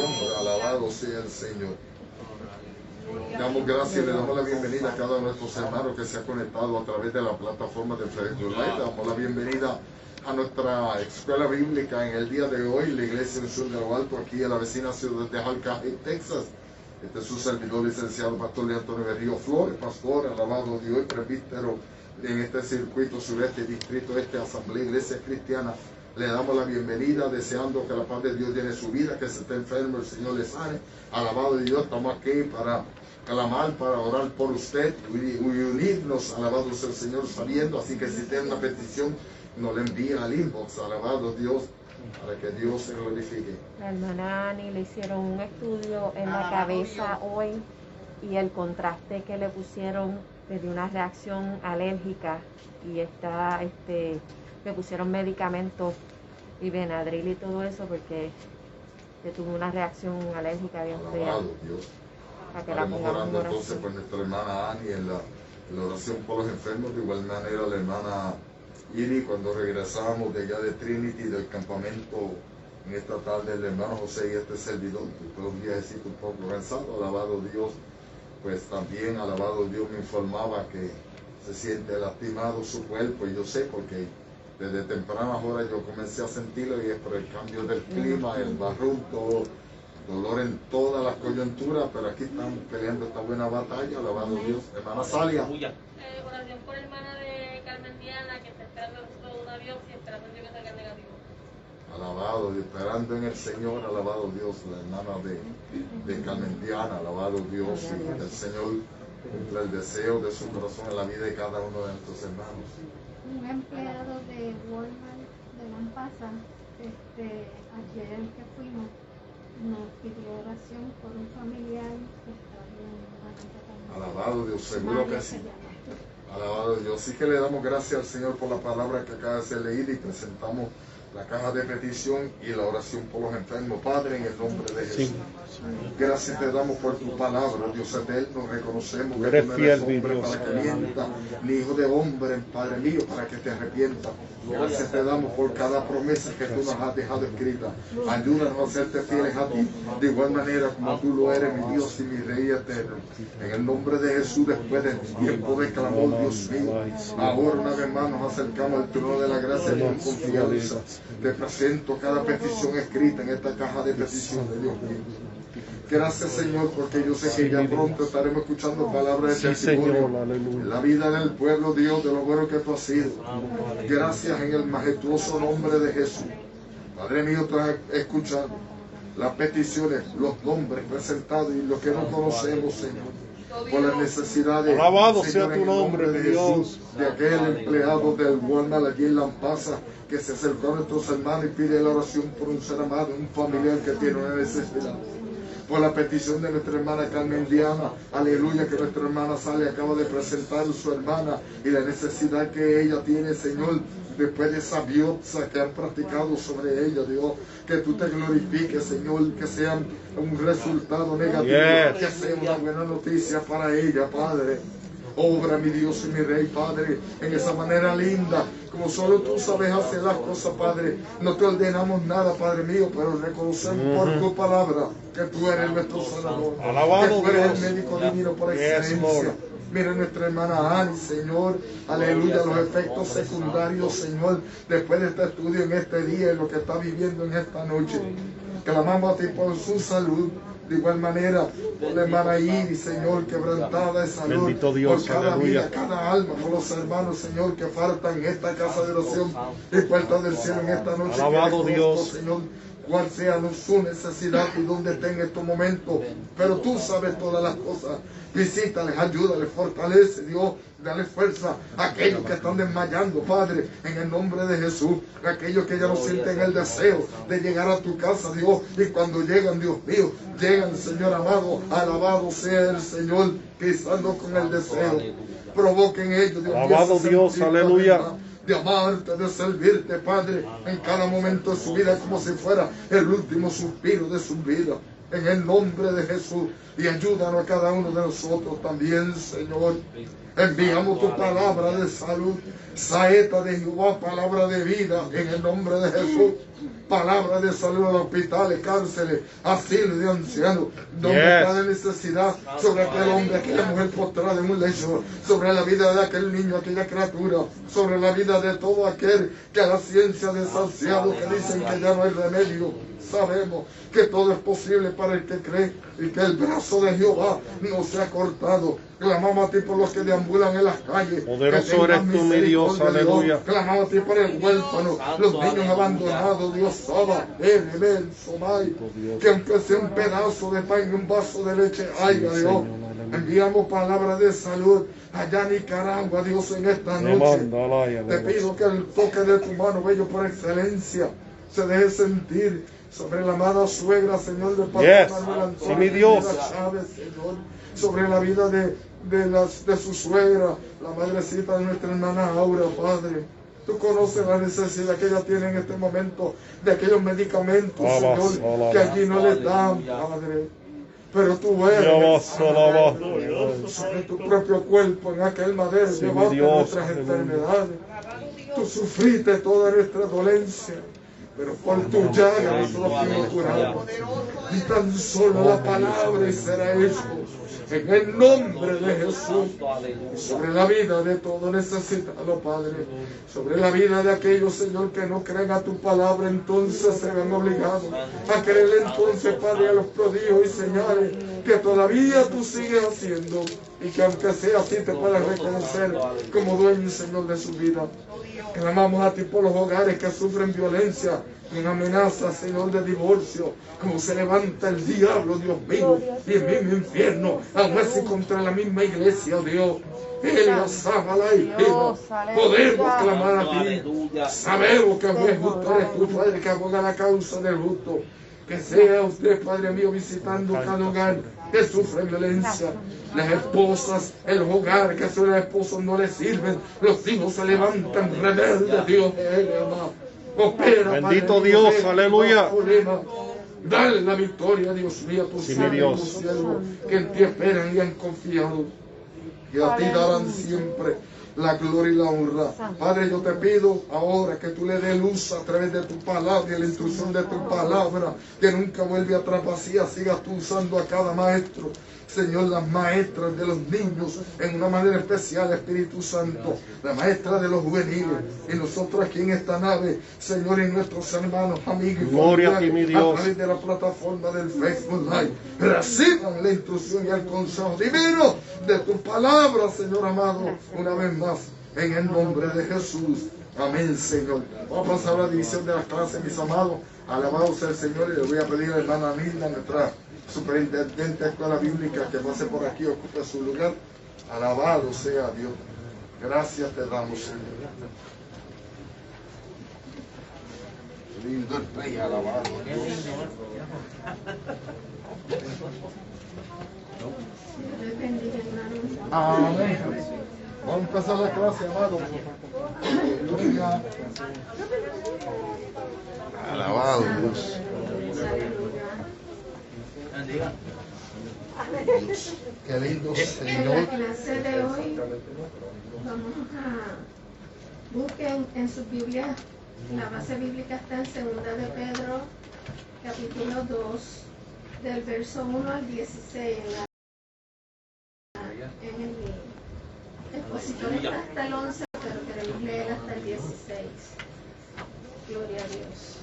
nombre, alabado sea el Señor. Damos gracias y le damos la bienvenida a cada uno de nuestros hermanos que se ha conectado a través de la plataforma de Facebook Live. Damos la bienvenida a nuestra escuela bíblica en el día de hoy, la Iglesia del Sur de lo Alto, aquí en la vecina ciudad de Alcaje, Texas. Este es su servidor, licenciado Pastor León Antonio Berrío Flores, pastor, alabado Dios, presbítero en este circuito sureste, distrito este, Asamblea Iglesia Cristiana. Le damos la bienvenida, deseando que la paz de Dios llene su vida, que se esté enfermo, el Señor le sane. Alabado Dios, estamos aquí para clamar, para orar por usted y unirnos, alabado sea el Señor, sabiendo. Así que si tiene una petición, nos la envía al inbox, alabado Dios, para que Dios se glorifique. La hermana Ani le hicieron un estudio en la cabeza hoy y el contraste que le pusieron le dio una reacción alérgica y le pusieron medicamentos y Benadryl y todo eso porque le tuvo una reacción alérgica bien fea. Alabado Dios. Estaremos orando entonces por nuestra hermana Ani en la oración por los enfermos. De igual manera la hermana Iri, cuando regresamos de allá de Trinity, del campamento en esta tarde, el hermano José y este servidor, que fue un viajecito un poco cansado, alabado Dios, pues también, alabado Dios, me informaba que se siente lastimado su cuerpo, y yo sé porque desde tempranas horas yo comencé a sentirlo, y es por el cambio del clima, el barrunto, dolor en todas las coyunturas, pero aquí estamos peleando esta buena batalla, alabado Dios. Hermana Salia. Oración por hermana de Carmen Diana, que está esperando el resultado de una biopsia, esperando que salga negativo. Alabado, esperando en el Señor, alabado Dios, la hermana de Carmen Diana, alabado Dios, y que el Señor cumpla el deseo de su corazón en la vida de cada uno de nuestros hermanos. Un empleado de Walmart de Lampasa, ayer que fuimos, nos pidió oración por un familiar que está en una. Alabado Dios, seguro que sí. Alabado Dios. Sí que le damos gracias al Señor por la palabra que acaba de ser leída y presentamos la caja de petición y la oración por los enfermos. Padre, en el nombre de Jesús. Gracias te damos por tu palabra, Dios eterno. Reconocemos que tú no eres hombre para que mienta, ni hijo de hombre, Padre mío, para que te arrepientas. Gracias te damos por cada promesa que tú nos has dejado escrita. Ayúdanos a serte fieles a ti, de igual manera como tú lo eres, mi Dios y mi Rey eterno. En el nombre de Jesús, después del tiempo de clamor, Dios mío, ahora una vez más nos acercamos al trono de la gracia con confianza. Te presento cada petición escrita en esta caja de petición de Dios mío. Gracias, Señor, porque yo sé que ya pronto estaremos escuchando palabras de testimonio en la vida del pueblo, Dios, de lo bueno que tú has sido. Gracias en el majestuoso nombre de Jesús. Padre mío, tú has escuchado las peticiones, los nombres presentados y los que no conocemos, Señor, por las necesidades. Alabado Señor, sea tu nombre, de Dios. Jesús, de aquel empleado del Walmart allí en Lampasa que se acercó a nuestros hermanos y pide la oración por un ser amado, un familiar que tiene una necesidad. Por la petición de nuestra hermana Carmen Diana, aleluya, que nuestra hermana Sale acaba de presentar a su hermana y la necesidad que ella tiene, Señor, después de esa biopsia que han practicado sobre ella, Dios, que tú te glorifiques, Señor, que sea un resultado negativo, que sea una buena noticia para ella, Padre. Obra, mi Dios y mi Rey, Padre, en esa manera linda, como solo tú sabes hacer las cosas, Padre. No te ordenamos nada, Padre mío, pero reconocemos por tu palabra que tú eres nuestro sanador, que tú eres el médico divino por excelencia. Mira nuestra hermana Ani, Señor, aleluya, los efectos secundarios, Señor, después de este estudio en este día y lo que está viviendo en esta noche. Clamamos a ti por su salud. De igual manera, por la hermana Iris, Señor, quebrantada de salud. Bendito Dios, por cada aleluya. vida, cada alma, por los hermanos, Señor, que faltan en esta casa de oración y puertas del cielo en esta noche. Alabado que Dios. Señor, cuál sea su necesidad y dónde esté en estos momentos. Pero tú sabes todas las cosas. Visítales, ayúdales, fortalece, Dios. Dale fuerza a aquellos que están desmayando, Padre, en el nombre de Jesús. Aquellos que ya no sienten el deseo de llegar a tu casa, Dios. Y cuando llegan, Dios mío, llegan, Señor amado, alabado sea el Señor, pisando con el deseo. Provoquen ellos, Dios mío. Alabado Dios, aleluya. De amarte, de servirte, Padre, en cada momento de su vida, como si fuera el último suspiro de su vida. En el nombre de Jesús. Y ayúdanos a cada uno de nosotros también, Señor, Enviamos tu palabra de salud, saeta de Jehová, palabra de vida en el nombre de Jesús. Palabra de salud a los hospitales, cárceles, asilos de ancianos, donde está la necesidad, sobre aquel hombre, aquella mujer postrada en un lecho, sobre la vida de aquel niño, aquella criatura, sobre la vida de todo aquel que a la ciencia desahuciado, que dicen que ya no hay remedio. Sabemos que todo es posible para el que cree y que el brazo de Jehová no se ha cortado. Clamamos a ti por los que deambulan en las calles. Poderoso eres tú, mi Dios, aleluya. Clamamos a ti por el huérfano, los niños abandonados, Dios Saba, Somay, que aunque sea un pedazo de pan y un vaso de leche haya, Dios. Enviamos palabras de salud allá en Nicaragua, Dios, en esta noche. Te pido que el toque de tu mano, bello por excelencia, se deje sentir sobre la amada suegra, Señor, de Padre Manuel Antonio, sí, mi Dios. Chávez, Señor, sobre la vida de su suegra, la madrecita de nuestra hermana Aura, Padre. Tú conoces la necesidad que ella tiene en este momento de aquellos medicamentos, Señor, que allí no les dan, Padre. Pero tú eres sobre tu propio cuerpo en aquel madero, llevaste nuestras enfermedades. Tú sufriste toda nuestra dolencia, pero por tu llaga nosotros fuimos curados. Y tan solo la palabra y será hecho en el nombre de Jesús. Sobre la vida de todo necesitado, Padre. Sobre la vida de aquellos, Señor, que no creen a tu palabra, entonces se ven obligados a creer entonces, Padre, a los prodigios y señales que todavía tú sigues haciendo, y que aunque sea así te puedas reconocer como dueño y Señor de su vida. Clamamos a ti por los hogares que sufren violencia, en amenaza, Señor, de divorcio, como se levanta el diablo, Dios mío, y el mismo infierno, aún así contra la misma iglesia, Dios. Podemos clamar a ti. Sabemos que el justo eres tú, Padre, que aboga la causa del justo. Que sea usted, Padre mío, visitando cada hogar que sufre violencia. Las esposas, el hogar que a sus esposos no les sirven, los hijos se levantan rebeldes, Dios. Opera, bendito Padre, Dios, mío, aleluya. Dale la victoria, Dios mío, a tus siervos, que en ti esperan y han confiado. Y a ti darán siempre la gloria y la honra. Padre, yo te pido ahora que tú le des luz a través de tu palabra y la instrucción de tu palabra, que nunca vuelve atrás vacía. Sigas tú usando a cada maestro, Señor, las maestras de los niños en una manera especial, Espíritu Santo, la maestra de los juveniles, y nosotros aquí en esta nave, Señor, y nuestros hermanos, amigos y familiares, a través de la plataforma del Facebook Live, reciban la instrucción y el consejo divino de tu palabra, Señor amado, una vez más, en el nombre de Jesús. Amén, Señor. Vamos a pasar a la división de las clases, mis amados. Alabado sea el Señor, y le voy a pedir a la hermana Nilda, nuestra superintendente de escuela bíblica, que pase por aquí, ocupe su lugar. Alabado sea Dios. Gracias te damos, Señor. Qué lindo el rey, alabado Dios. Amén. Vamos a empezar la clase, amado. Aleluya. Alabado Dios. Dios. Qué lindo Señor. En la clase de hoy vamos a busquen en sus Biblias. La base bíblica está en 2 de Pedro, capítulo 2, del verso 1 al 16. En el expositor está hasta el 11, pero queremos leer hasta el 16. Gloria a Dios.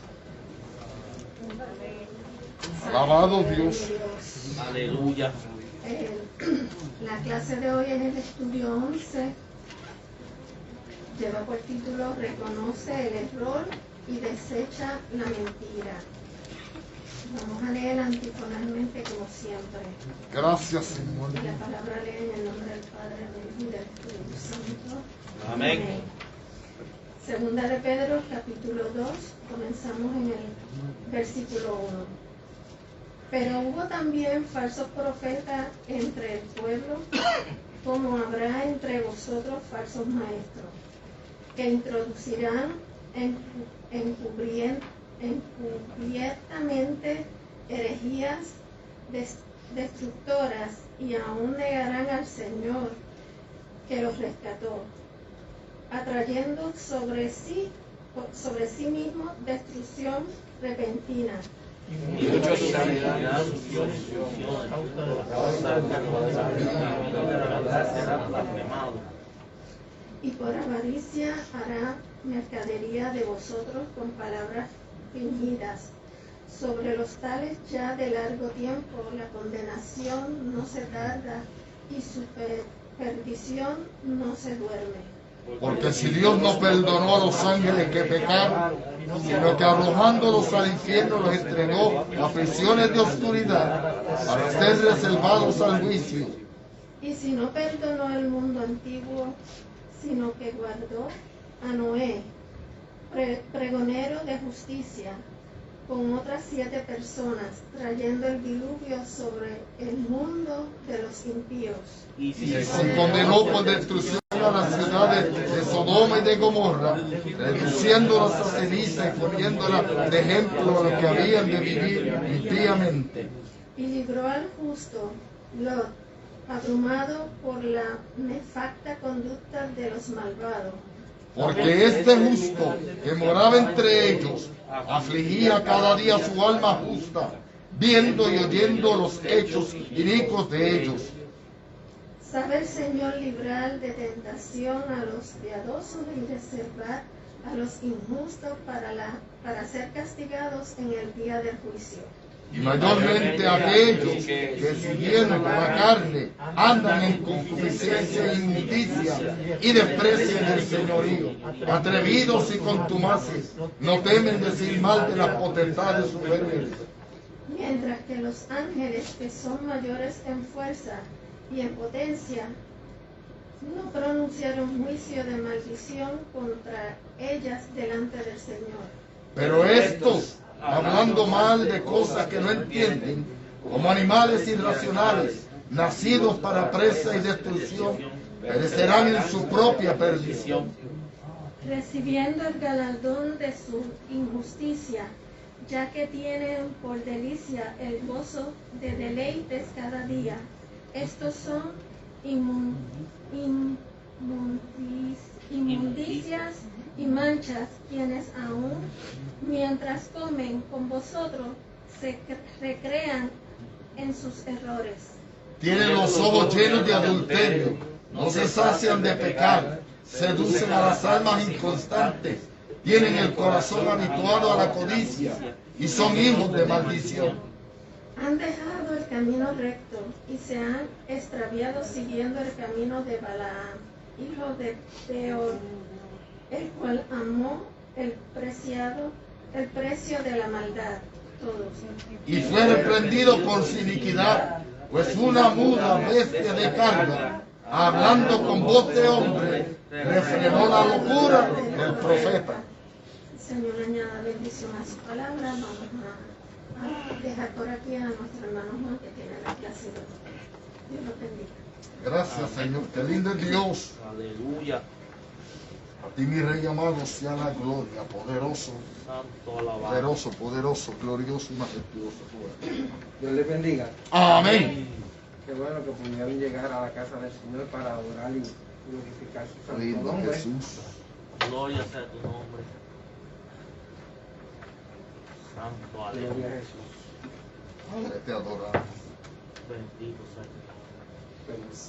Alabado Dios. Aleluya. La clase de hoy en el estudio 11 lleva por título Reconoce el error y desecha la mentira. Vamos a leer antifonalmente como siempre. Gracias, Señor. Y la palabra lee en el nombre del Padre, del Hijo y del Espíritu Santo. Amén. Segunda de Pedro, capítulo 2, comenzamos en el versículo 1. Pero hubo también falsos profetas entre el pueblo, como habrá entre vosotros falsos maestros, que introducirán encubiertamente herejías destructoras, y aún negarán al Señor, que los rescató, atrayendo sobre sí mismo destrucción repentina. Y muchos será blasfemado. Y por avaricia hará mercadería de vosotros con palabras fingidas. Sobre los tales ya de largo tiempo la condenación no se tarda y su perdición no se duerme. Porque si Dios no perdonó a los ángeles que pecaron, sino que arrojándolos al infierno los entregó a prisiones de oscuridad para ser reservados al juicio. Y si no perdonó el mundo antiguo, sino que guardó a Noé, pregonero de justicia, con otras 7 personas, trayendo el diluvio sobre el mundo de los impíos. Y Se condenó por destrucción a las ciudades de Sodoma y de Gomorra, reduciéndolas a ceniza y poniéndolas de ejemplo a los que habían de vivir impíamente. Y libró al justo Lot, abrumado por la nefasta conducta de los malvados. Porque este justo que moraba entre ellos afligía cada día su alma justa, viendo y oyendo los hechos inicuos de ellos. Sabe el Señor librar de tentación a los piadosos y reservar a los injustos para ser castigados en el día del juicio. Y mayormente aquellos que siguiendo por la carne andan en concupiscencia e injusticia y desprecian el señorío, atrevidos y contumaces, no temen decir mal de las potestades superiores. Mientras que los ángeles, que son mayores en fuerza y en potencia, no pronunciaron juicio de maldición contra ellas delante del Señor. Pero estos, hablando mal de cosas que no entienden, como animales irracionales, nacidos para presa y destrucción, perecerán en su propia perdición. Recibiendo el galardón de su injusticia, ya que tienen por delicia el gozo de deleites cada día. Estos son inmundicias y manchas, quienes aún mientras comen con vosotros se recrean en sus errores. Tienen los ojos llenos de adulterio, no se sacian de pecar, seducen a las almas inconstantes, tienen el corazón habituado a la codicia y son hijos de maldición. Han dejado el camino recto y se han extraviado siguiendo el camino de Balaam, hijo de Beor, el cual amó el precio de la maldad. Todos. Y fue reprendido por su iniquidad, pues una muda bestia de carga, hablando con voz de hombre, refrenó la locura del profeta. Señor, añada bendición a su palabra. Vamos a dejar por aquí a nuestro hermano Juan, que tiene la clase de hoy. Dios lo bendiga. Gracias, Señor. Qué lindo es Dios. Aleluya. A ti, mi Rey amado, sea la gloria. Poderoso, Santo alabado. poderoso, poderoso, glorioso y majestuoso. Dios les bendiga. Amén. Qué bueno que pudieron llegar a la casa del Señor para adorar y glorificar su santo Lindo nombre. Jesús. Gloria sea tu nombre. Santo Gloria a aleluya. Jesús. Padre, te adoramos. Bendito sea tu nombre. Feliz.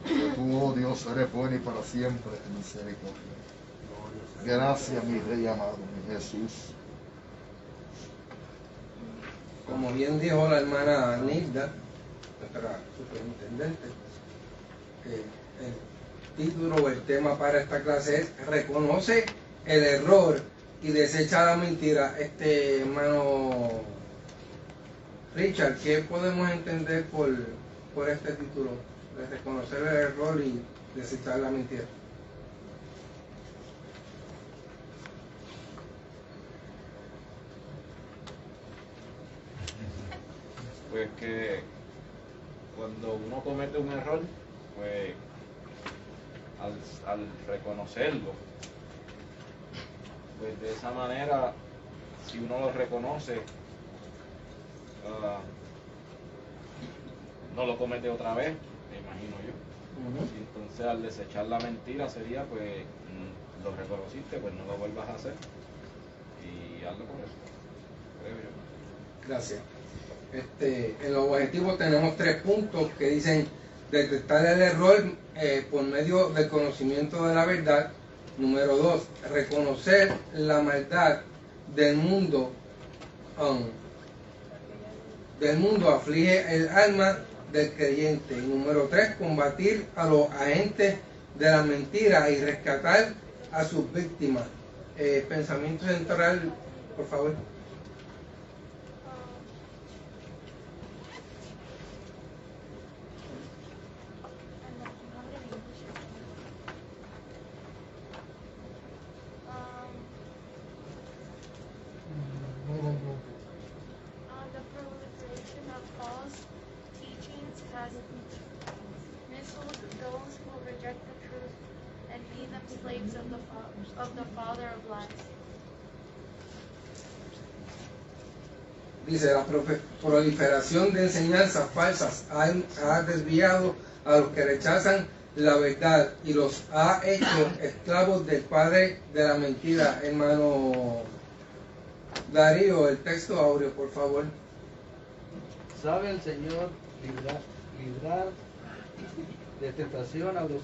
Porque tú, oh Dios, eres bueno y para siempre tu misericordia. Gloria sea. Gracias, mi Rey amado, mi Jesús. Como bien dijo la hermana Nilda, nuestra superintendente, el título o el tema para esta clase es Reconoce el error y desecha la mentira. Hermano Richard, ¿qué podemos entender por este título? De reconocer el error y desechar la mentira. Pues que cuando uno comete un error, pues al reconocerlo, pues de esa manera, si uno lo reconoce, no lo comete otra vez, me imagino yo. Y entonces al desechar la mentira sería pues lo reconociste, pues no lo vuelvas a hacer y hazlo por eso, creo yo. Gracias. En los objetivos tenemos 3 puntos que dicen detectar el error por medio del conocimiento de la verdad. Número 2, reconocer la maldad del mundo. Del mundo aflige el alma del creyente. Y número 3, combatir a los agentes de la mentira y rescatar a sus víctimas. Pensamiento central, por favor. The proliferation of false teachings has misled those who reject the truth and lead them slaves of the father of lies. Dice, la proliferación de enseñanzas falsas ha desviado a los que rechazan la verdad y los ha hecho esclavos del padre de la mentira. Hermano Darío, el texto áureo, por favor. ¿Sabe el Señor librar de tentación a los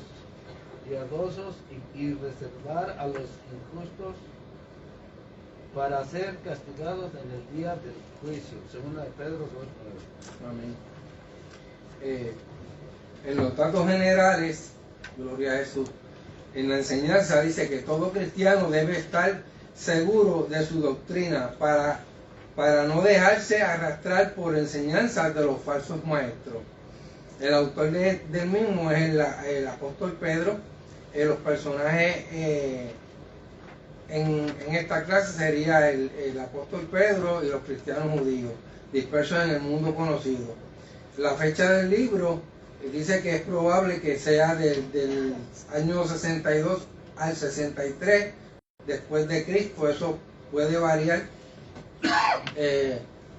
piadosos y reservar a los injustos para ser castigados en el día del juicio? Segunda de Pedro 2:9. Amén. En los datos generales, gloria a Jesús, en la enseñanza dice que todo cristiano debe estar seguro de su doctrina para no dejarse arrastrar por enseñanzas de los falsos maestros. El autor del mismo es el apóstol Pedro. Los personajes en esta clase sería el apóstol Pedro y los cristianos judíos dispersos en el mundo conocido. La fecha del libro dice que es probable que sea del año 62 al 63 después de Cristo. Eso puede variar.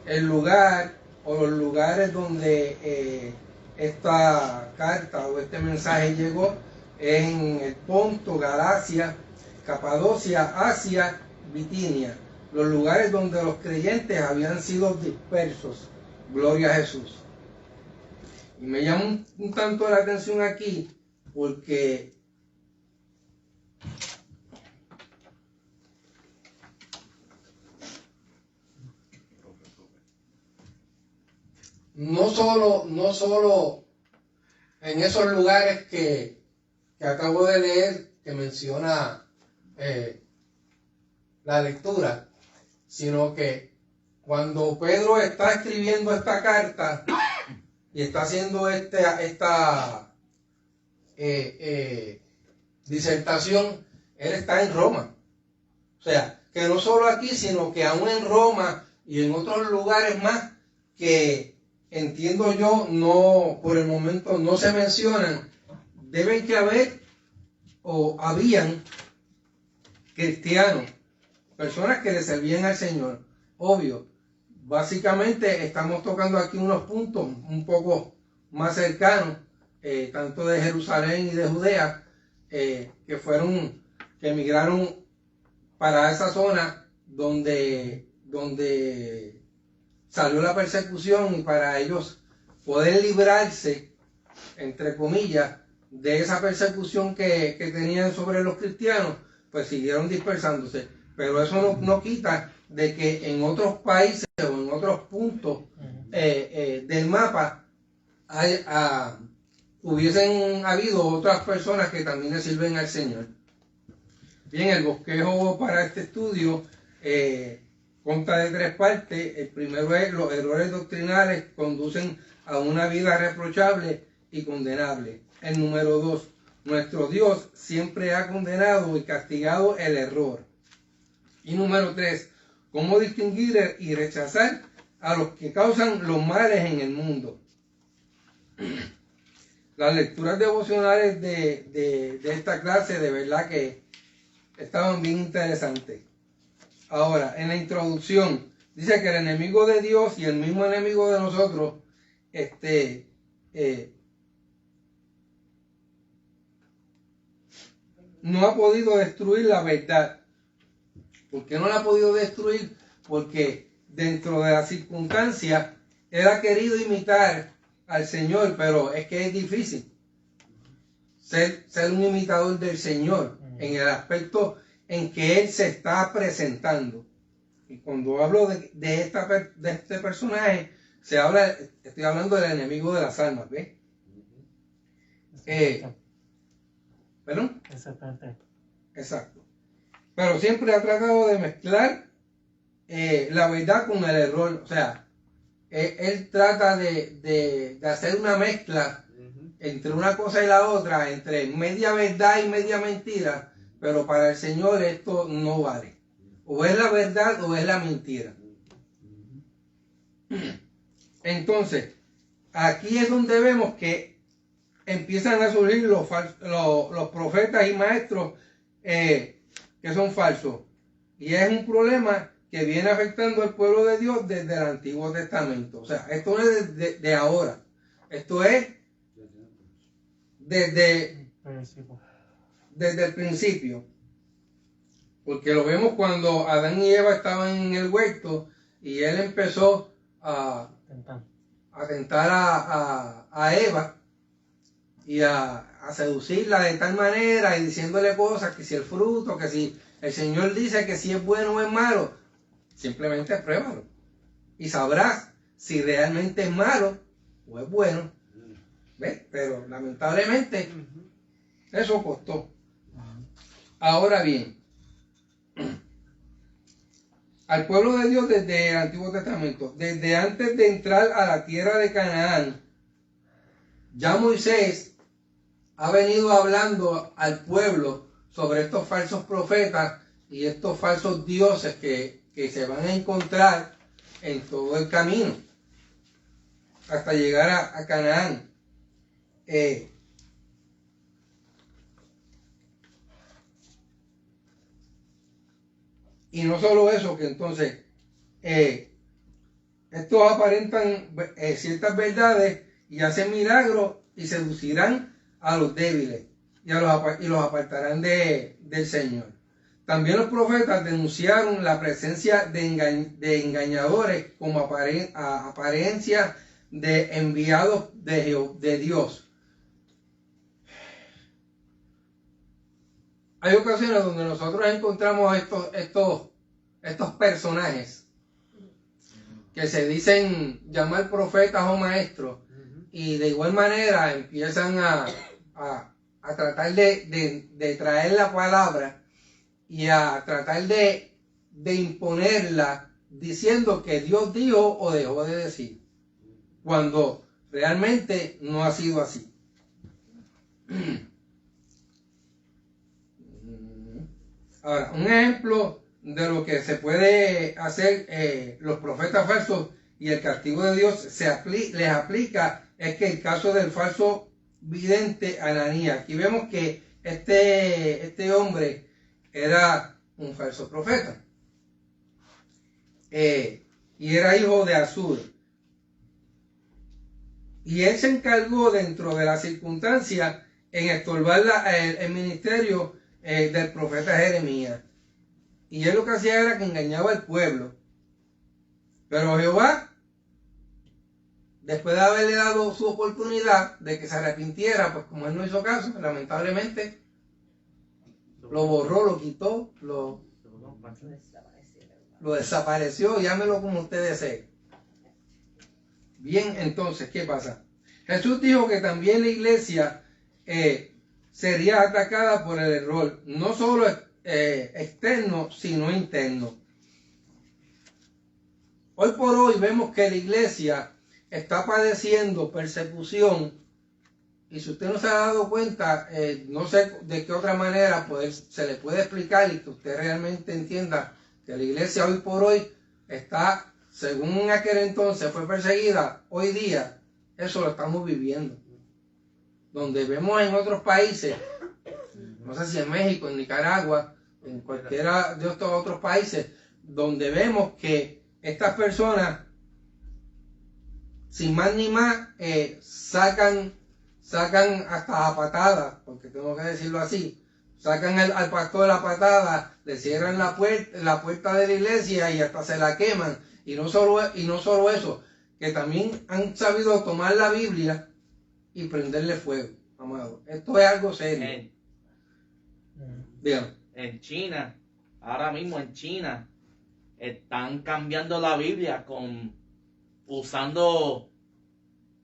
El lugar o los lugares donde esta carta o este mensaje llegó es en el Ponto, Galacia, Capadocia, Asia, Bitinia, los lugares donde los creyentes habían sido dispersos. Gloria a Jesús. Y me llama un tanto la atención aquí porque no solo en esos lugares que acabo de leer, que menciona la lectura, sino que cuando Pedro está escribiendo esta carta y está haciendo esta disertación, él está en Roma. O sea, que no solo aquí, sino que aún en Roma y en otros lugares más que entiendo yo, no, por el momento no se mencionan, deben que haber o habían cristianos, personas que le servían al Señor. Obvio, básicamente estamos tocando aquí unos puntos un poco más cercanos, tanto de Jerusalén y de Judea, que emigraron para esa zona donde salió la persecución, y para ellos poder librarse, entre comillas, de esa persecución que tenían sobre los cristianos, pues siguieron dispersándose. Pero eso no quita de que en otros países o en otros puntos del mapa hubiesen habido otras personas que también le sirven al Señor. Bien, el bosquejo para este estudio consta de 3 partes. El primero es: los errores doctrinales conducen a una vida reprochable y condenable. El número 2, nuestro Dios siempre ha condenado y castigado el error. Y número 3, cómo distinguir y rechazar a los que causan los males en el mundo. Las lecturas devocionales de esta clase de verdad que estaban bien interesantes. Ahora, en la introducción, dice que el enemigo de Dios y el mismo enemigo de nosotros no ha podido destruir la verdad. ¿Por qué no la ha podido destruir? Porque dentro de las circunstancias él ha querido imitar al Señor, pero es que es difícil ser un imitador del Señor en el aspecto en que Él se está presentando. Y cuando hablo de este personaje, estoy hablando del enemigo de las almas, ¿ves? ¿Perdón? Exacto. Pero siempre ha tratado de mezclar la verdad con el error. O sea, él trata de hacer una mezcla entre una cosa y la otra, entre media verdad y media mentira, pero para el Señor esto no vale. O es la verdad o es la mentira. Entonces, aquí es donde vemos que empiezan a surgir los profetas y maestros que son falsos. Y es un problema que viene afectando al pueblo de Dios desde el Antiguo Testamento. O sea, esto no es de ahora. Esto es desde el principio. Porque lo vemos cuando Adán y Eva estaban en el huerto y él empezó a tentar a Eva y a seducirla de tal manera y diciéndole cosas, que si el fruto, que si el Señor dice que si es bueno o es malo, simplemente pruébalo y sabrás si realmente es malo o es bueno. ¿Ves? Pero lamentablemente eso costó. Ahora bien, al pueblo de Dios desde el Antiguo Testamento, desde antes de entrar a la tierra de Canaán, ya Moisés ha venido hablando al pueblo sobre estos falsos profetas y estos falsos dioses que se van a encontrar en todo el camino hasta llegar a Canaán. Y no solo eso, que entonces estos aparentan ciertas verdades y hacen milagros y seducirán a los débiles y los apartarán del Señor. También los profetas denunciaron la presencia de engañadores como apariencia de enviados de Dios. Hay ocasiones donde nosotros encontramos estos personajes que se dicen llamar profetas o maestros y de igual manera empiezan a tratar de traer la palabra y a tratar de imponerla diciendo que Dios dijo o dejó de decir, cuando realmente no ha sido así. Ahora, un ejemplo de lo que se puede hacer los profetas falsos y el castigo de Dios les aplica es que el caso del falso vidente Ananías. Aquí vemos que este hombre era un falso profeta y era hijo de Azur. Y él se encargó dentro de las circunstancias en estorbar el ministerio del profeta Jeremías. Y él lo que hacía era que engañaba al pueblo. Pero Jehová, después de haberle dado su oportunidad de que se arrepintiera, pues como él no hizo caso, lamentablemente, lo borró, lo quitó, lo desapareció, llámelo como usted desee. Bien, entonces, ¿qué pasa? Jesús dijo que también la iglesia sería atacada por el error, no solo externo, sino interno. Hoy por hoy vemos que la iglesia está padeciendo persecución, y si usted no se ha dado cuenta, no sé de qué otra manera se le puede explicar y que usted realmente entienda que la iglesia hoy por hoy está, según en aquel entonces fue perseguida, hoy día eso lo estamos viviendo. Donde vemos en otros países, no sé si en México, en Nicaragua, en cualquiera de estos otros países, donde vemos que estas personas, sin más ni más, sacan hasta a patadas, porque tengo que decirlo así, sacan al pastor de la patada, le cierran la puerta de la iglesia y hasta se la queman. Y no solo eso, que también han sabido tomar la Biblia y prenderle fuego, amado. Esto es algo serio. Dígame. En China, ahora mismo en China, están cambiando la Biblia usando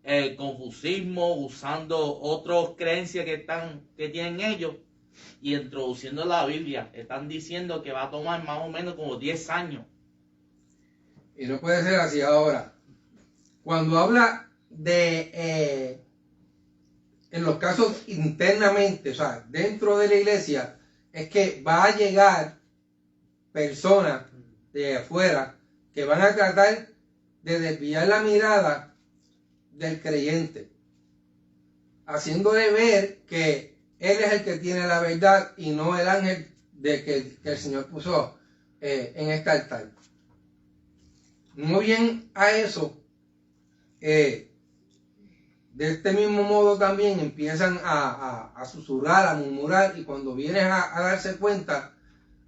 el confusismo, usando otras creencias que tienen ellos y introduciendo la Biblia. Están diciendo que va a tomar más o menos como 10 años. Y no puede ser así ahora. Cuando habla de, en los casos internamente, o sea, dentro de la iglesia, es que va a llegar personas de afuera que van a tratar de desviar la mirada del creyente, haciéndole ver que él es el que tiene la verdad y no el ángel de que el Señor puso en este altar. Muy bien a eso, de este mismo modo también empiezan a susurrar, a murmurar, y cuando vienes a darse cuenta,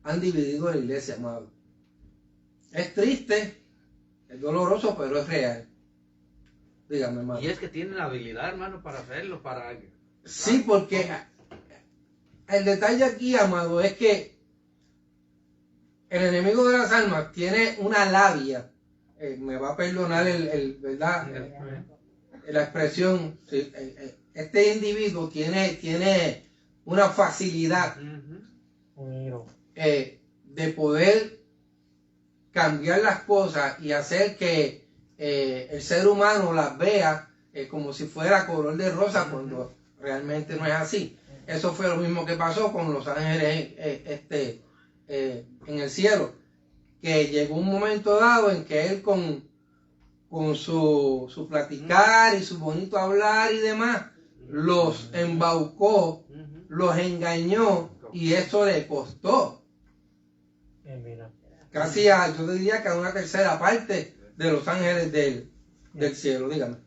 han dividido la iglesia, amado. Es triste, es doloroso, pero es real. Dígame, hermano. Y es que tienen la habilidad, hermano, para hacerlo, para... Sí, porque el detalle aquí, amado, es que el enemigo de las almas tiene una labia. Me va a perdonar ¿verdad? La expresión. Sí, este individuo tiene una facilidad de poder cambiar las cosas y hacer que el ser humano las vea como si fuera color de rosa, cuando realmente no es así. Eso fue lo mismo que pasó con los ángeles en el cielo, que llegó un momento dado en que él con su platicar y su bonito hablar y demás, los embaucó, los engañó, y eso le costó casi yo diría que a una tercera parte de los ángeles del cielo. Dígame.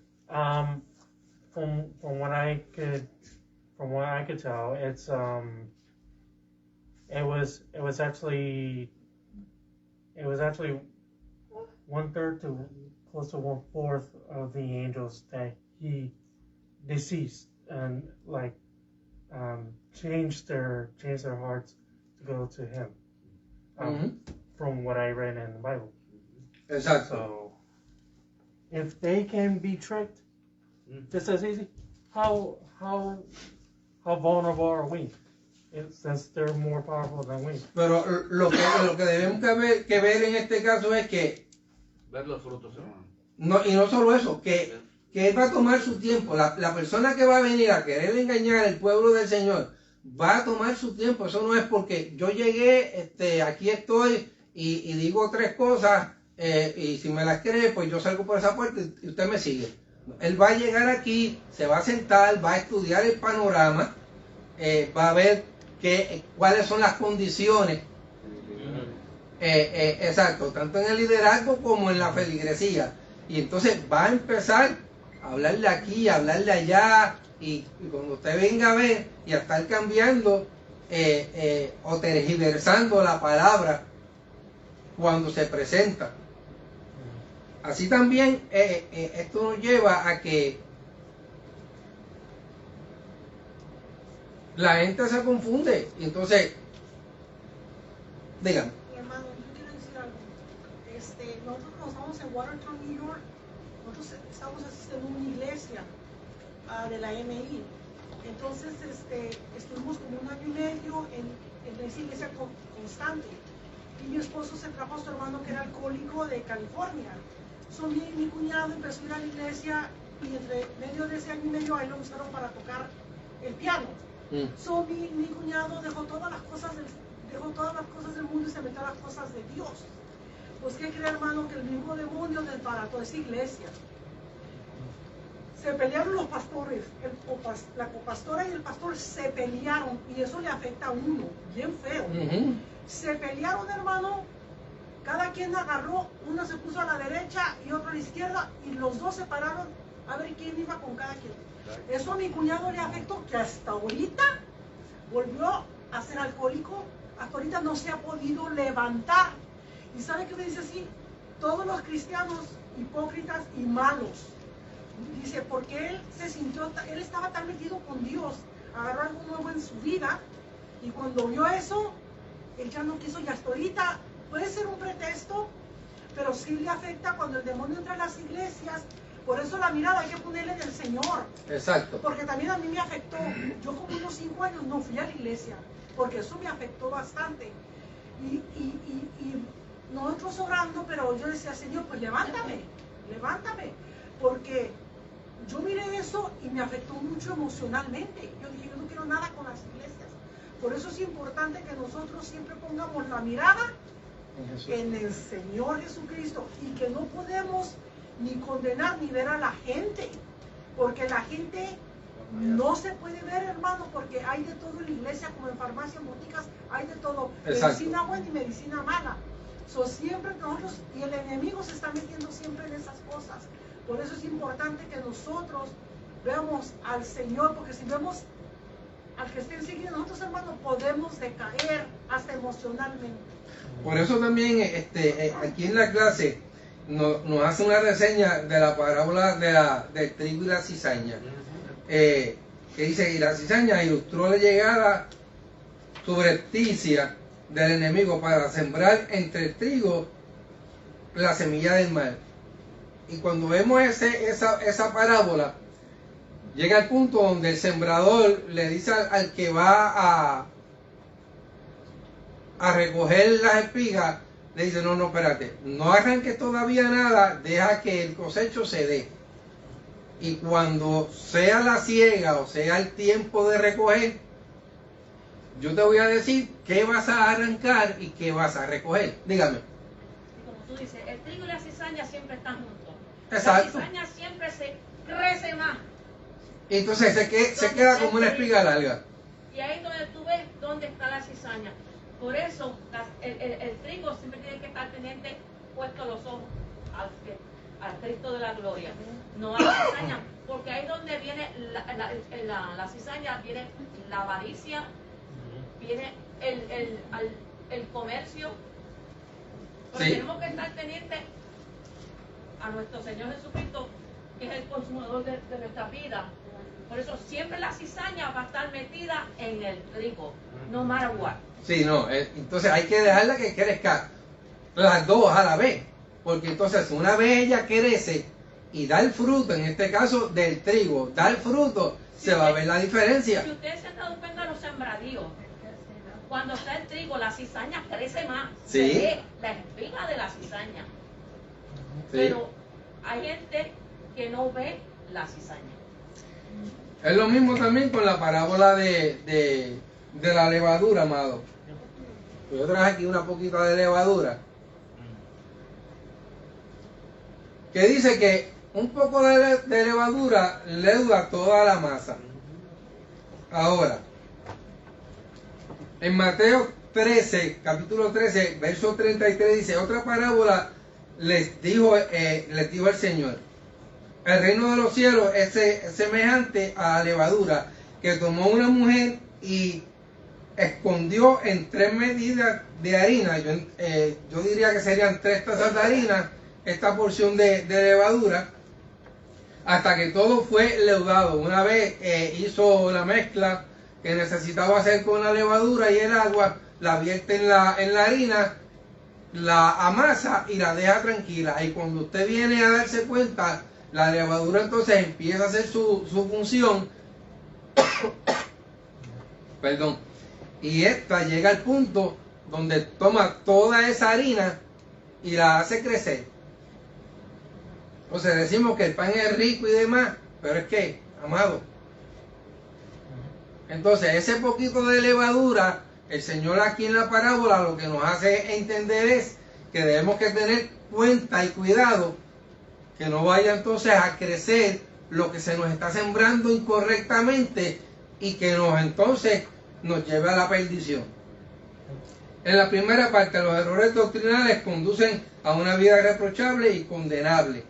From what I could tell, it was actually 1/3 to close to 1/4 of the angels that he deceased and changed their hearts to go to him. From what I read in the Bible. Exactly. So if they can be tricked just as easy, how vulnerable are we? Since they're more powerful than we. Pero lo que debemos que ver en este caso es que ver los frutos, hermano. Y no solo eso, que él va a tomar su tiempo. La persona que va a venir a querer engañar al pueblo del Señor va a tomar su tiempo. Eso no es porque yo llegué, aquí estoy y digo 3 cosas y si me las cree, pues yo salgo por esa puerta y usted me sigue. Él va a llegar aquí, se va a sentar, va a estudiar el panorama, va a ver cuáles son las condiciones, exacto, tanto en el liderazgo como en la feligresía. Y entonces va a empezar a hablarle aquí, a hablarle allá, y cuando usted venga a ver y a estar cambiando o tergiversando la palabra cuando se presenta. Así también esto nos lleva a que la gente se confunde. Y entonces, dígame. Hermano, yo quiero decir algo. Nosotros cuando estamos en Watertown, New York, nosotros estamos asistiendo a una iglesia de la MI. Entonces, estuvimos como 1 año y medio en esa iglesia constante. Y mi esposo se trajo a su hermano que era alcohólico de California. Mi cuñado empezó a ir a la iglesia y entre medio de ese año y medio a él lo usaron para tocar el piano. Mi cuñado dejó todas las cosas del mundo y se metió a las cosas de Dios. Pues qué cree, hermano, que el mismo demonio desbarató esa iglesia. Se pelearon los pastores, la copastora y el pastor se pelearon, y eso le afecta a uno, bien feo. Se pelearon, hermano, cada quien agarró, uno se puso a la derecha y otro a la izquierda, y los dos se pararon a ver quién iba con cada quien. Eso a mi cuñado le afectó, que hasta ahorita volvió a ser alcohólico, hasta ahorita no se ha podido levantar. ¿Y sabe qué me dice así? Todos los cristianos hipócritas y malos. Dice, porque él se sintió, él estaba tan metido con Dios, agarró algo nuevo en su vida, y cuando vio eso, él ya no quiso, y hasta ahorita puede ser un pretexto, pero sí le afecta cuando el demonio entra a las iglesias. Por eso la mirada hay que ponerle del Señor. Exacto. Porque también a mí me afectó. Yo como unos 5 años no fui a la iglesia, porque eso me afectó bastante. Y nosotros orando, pero yo decía, Señor, pues levántame, porque yo miré eso y me afectó mucho emocionalmente. Yo dije, yo no quiero nada con las iglesias. Por eso es importante que nosotros siempre pongamos la mirada en el Señor Jesucristo, y que no podemos ni condenar ni ver a la gente, porque la gente no se puede ver, hermano, porque hay de todo en la iglesia, como en farmacias, en boticas, hay de todo. Exacto. Medicina buena y medicina mala. Siempre nosotros, y el enemigo se está metiendo siempre en esas cosas. Por eso es importante que nosotros veamos al Señor, porque si vemos al que esté enseguida, nosotros, hermanos, podemos decaer hasta emocionalmente. Por eso también aquí en la clase nos hace una reseña de la parábola del trigo y la cizaña, que dice, y la cizaña ilustró la llegada subrepticia del enemigo para sembrar entre el trigo la semilla del mal. Y cuando vemos esa parábola, llega el punto donde el sembrador le dice al que va a recoger las espigas, le dice, no, espérate, no arranques todavía nada, deja que el cosecho se dé. Y cuando sea la siega o sea el tiempo de recoger, yo te voy a decir qué vas a arrancar y qué vas a recoger. Dígame. Como tú dices, el trigo y la cizaña siempre están juntos. Exacto. La cizaña siempre se crece más. Y entonces se queda como una espiga larga. Y ahí es donde tú ves dónde está la cizaña. Por eso el trigo siempre tiene que estar pendiente, puesto los ojos al Cristo de la gloria, no a la cizaña, porque ahí es donde viene la cizaña, viene la avaricia, viene el comercio. Pero sí, tenemos que estar pendientes a nuestro Señor Jesucristo, que es el consumidor de nuestra vida. Por eso siempre la cizaña va a estar metida en el trigo, no matter what. Sí, no, entonces hay que dejarla que crezca las dos a la vez, porque entonces una vez ella crece y da el fruto, en este caso del trigo, da el fruto, se va a ver la diferencia. Si ustedes se han dado cuenta de los sembradíos, cuando está el trigo, la cizaña crece más, sí, se ve la espiga de la cizaña, sí, pero hay gente que no ve la cizaña. Es lo mismo también con la parábola de la levadura, amado. Yo traje aquí una poquita de levadura, que dice que un poco de levadura leuda toda la masa. Ahora, en Mateo 13, capítulo 13, verso 33, dice, otra parábola les dijo el Señor: el reino de los cielos es semejante a la levadura que tomó una mujer y escondió en 3 medidas de harina. Yo diría que serían 3 tazas de harina esta porción de levadura, hasta que todo fue leudado. Una vez hizo la mezcla que necesitaba hacer con la levadura y el agua, la vierte en la harina, la amasa y la deja tranquila. Y cuando usted viene a darse cuenta, la levadura entonces empieza a hacer su función. Perdón. Y esta llega al punto donde toma toda esa harina y la hace crecer. Entonces decimos que el pan es rico y demás, pero es que, amado, entonces ese poquito de levadura, el Señor aquí en la parábola lo que nos hace entender es que debemos que tener cuenta y cuidado que no vaya entonces a crecer lo que se nos está sembrando incorrectamente y que entonces nos lleve a la perdición. En la primera parte, los errores doctrinales conducen a una vida reprochable y condenable.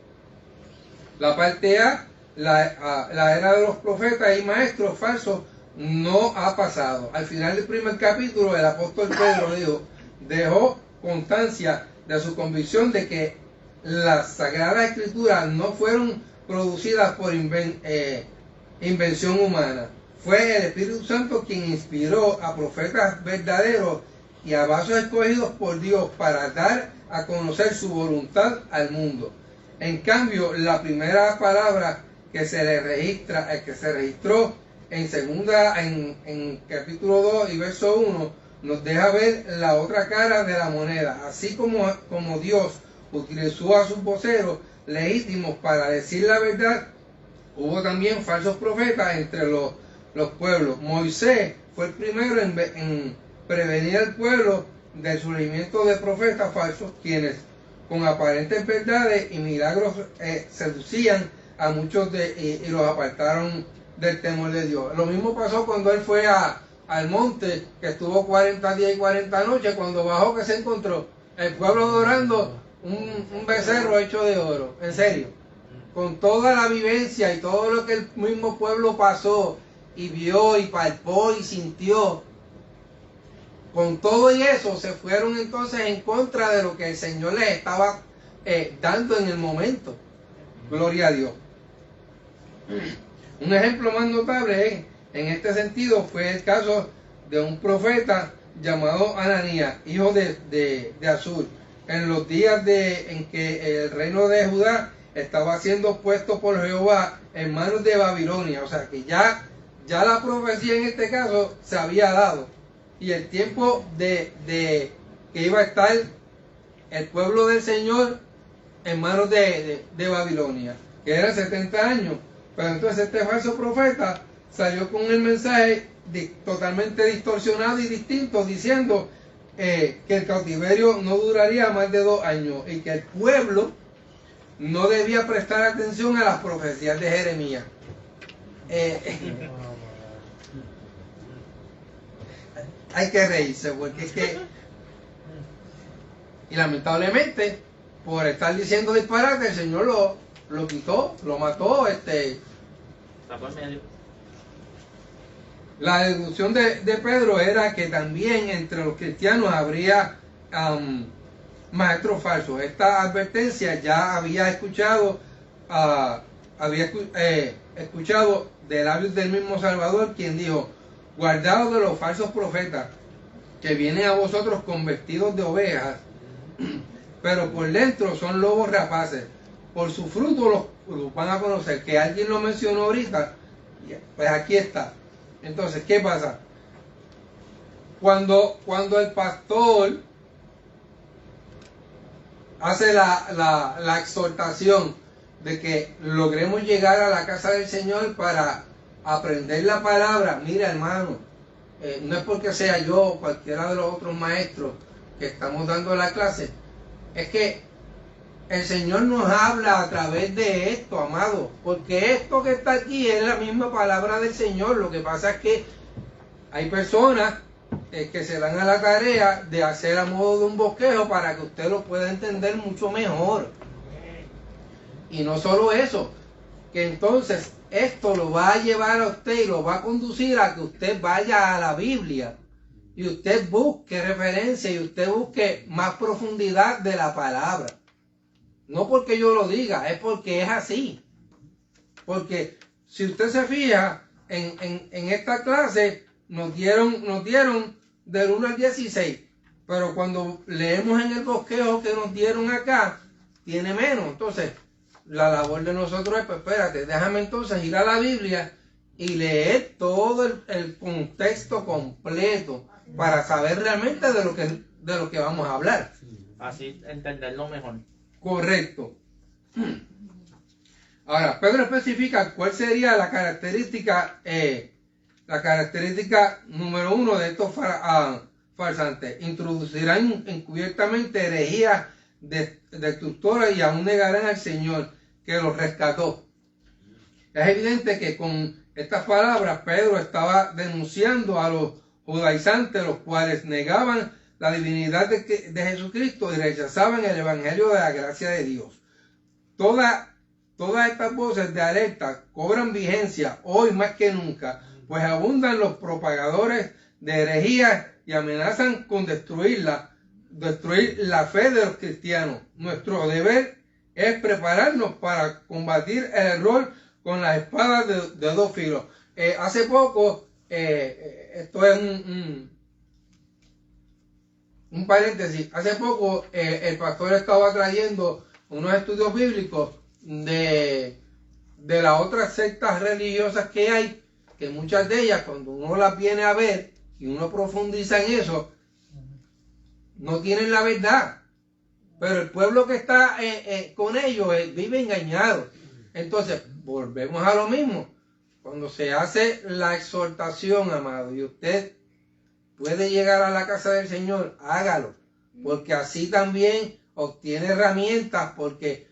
La parte A, la era de los profetas y maestros falsos, no ha pasado. Al final del primer capítulo, el apóstol Pedro dejó constancia de su convicción de que las Sagradas Escrituras no fueron producidas por invención humana. Fue el Espíritu Santo quien inspiró a profetas verdaderos y a vasos escogidos por Dios para dar a conocer su voluntad al mundo. En cambio, la primera palabra que se registró en capítulo 2 y verso 1, nos deja ver la otra cara de la moneda. Así como Dios utilizó a sus voceros legítimos para decir la verdad, hubo también falsos profetas entre los pueblos. Moisés fue el primero en prevenir al pueblo del surgimiento de profetas falsos, quienes con aparentes verdades y milagros seducían a muchos y los apartaron del temor de Dios. Lo mismo pasó cuando él fue al monte, que estuvo 40 días y 40 noches. Cuando bajó, que se encontró el pueblo adorando un becerro hecho de oro. En serio, con toda la vivencia y todo lo que el mismo pueblo pasó y vio y palpó y sintió, con todo y eso se fueron entonces en contra de lo que el Señor les estaba dando en el momento. Gloria a Dios. Un ejemplo más notable en este sentido fue el caso de un profeta llamado Ananías, hijo de Azur, en los días en que el reino de Judá estaba siendo puesto por Jehová en manos de Babilonia. O sea que ya la profecía en este caso se había dado, y el tiempo de que iba a estar el pueblo del Señor en manos de Babilonia, que eran 70 años. Pero entonces este falso profeta salió con el mensaje totalmente distorsionado y distinto, diciendo que el cautiverio no duraría más de 2 años y que el pueblo no debía prestar atención a las profecías de Jeremías. Hay que reírse, porque es que, y lamentablemente, por estar diciendo disparate, el Señor lo quitó, lo mató. Sacó en medio. La deducción de Pedro era que también entre los cristianos habría maestros falsos. Esta advertencia ya había escuchado de labios del mismo Salvador, quien dijo: guardaos de los falsos profetas que vienen a vosotros con vestidos de ovejas, pero por dentro son lobos rapaces. Por su fruto los van a conocer. Que alguien lo mencionó ahorita, pues aquí está. Entonces, ¿qué pasa? Cuando el pastor hace la exhortación de que logremos llegar a la casa del Señor para aprender la palabra, mira, hermano, no es porque sea yo o cualquiera de los otros maestros que estamos dando la clase, es que el Señor nos habla a través de esto, amado, porque esto que está aquí es la misma palabra del Señor. Lo que pasa es que hay personas que se dan a la tarea de hacer a modo de un bosquejo para que usted lo pueda entender mucho mejor. Y no solo eso, que entonces esto lo va a llevar a usted y lo va a conducir a que usted vaya a la Biblia y usted busque referencia y usted busque más profundidad de la palabra. No porque yo lo diga, es porque es así. Porque si usted se fija, en esta clase nos dieron del 1 al 16, pero cuando leemos en el bosquejo que nos dieron acá, tiene menos. Entonces, la labor de nosotros es, pues espérate, déjame entonces ir a la Biblia y leer todo el contexto completo para saber realmente de lo que vamos a hablar. Así entenderlo mejor. Correcto. Ahora, Pedro especifica cuál sería la característica número 1 de estos farsantes. Introducirán encubiertamente herejías destructoras y aún negarán al Señor que los rescató. Es evidente que con estas palabras Pedro estaba denunciando a los judaizantes, los cuales negaban la divinidad de Jesucristo y rechazaban el evangelio de la gracia de Dios. Todas estas voces de alerta cobran vigencia hoy más que nunca, pues abundan los propagadores de herejías y amenazan con destruir la fe de los cristianos. Nuestro deber es prepararnos para combatir el error con las espadas de dos filos. Hace poco, esto es un paréntesis, hace poco el pastor estaba trayendo unos estudios bíblicos de las otras sectas religiosas que hay, que muchas de ellas, cuando uno las viene a ver y uno profundiza en eso, no tienen la verdad. Pero el pueblo que está con ellos vive engañado. Entonces, volvemos a lo mismo. Cuando se hace la exhortación, amado, y usted puede llegar a la casa del Señor, hágalo. Porque así también obtiene herramientas, porque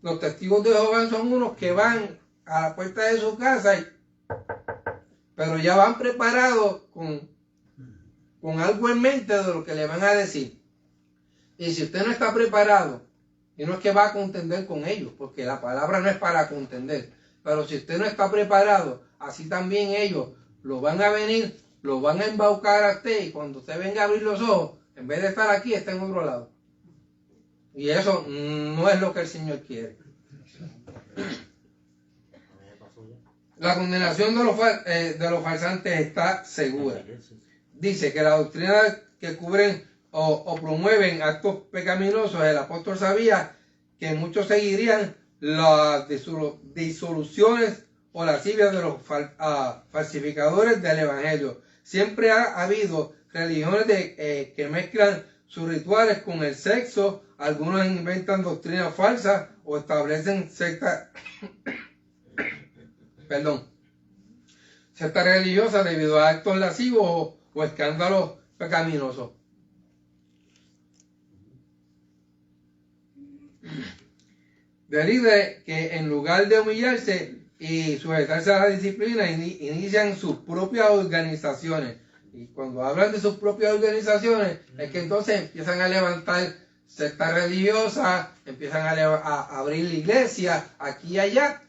los testigos de Jehová son unos que van a la puerta de su casa, pero ya van preparados con algo en mente de lo que le van a decir. Y si usted no está preparado, y no es que va a contender con ellos, porque la palabra no es para contender, pero si usted no está preparado, así también ellos lo van a venir, lo van a embaucar a usted, y cuando usted venga a abrir los ojos, en vez de estar aquí, está en otro lado. Y eso no es lo que el Señor quiere. La condenación de los farsantes está segura. Dice que la doctrina que cubren o promueven actos pecaminosos, el apóstol sabía que muchos seguirían las disoluciones o lascivias de los falsificadores del evangelio. Siempre ha habido religiones que mezclan sus rituales con el sexo. Algunos inventan doctrinas falsas o establecen sectas religiosas debido a actos lascivos o escándalos pecaminosos. De líderes que en lugar de humillarse y sujetarse a la disciplina, inician sus propias organizaciones. Y cuando hablan de sus propias organizaciones, es que entonces empiezan a levantar sectas religiosas, empiezan a abrir la iglesia aquí y allá.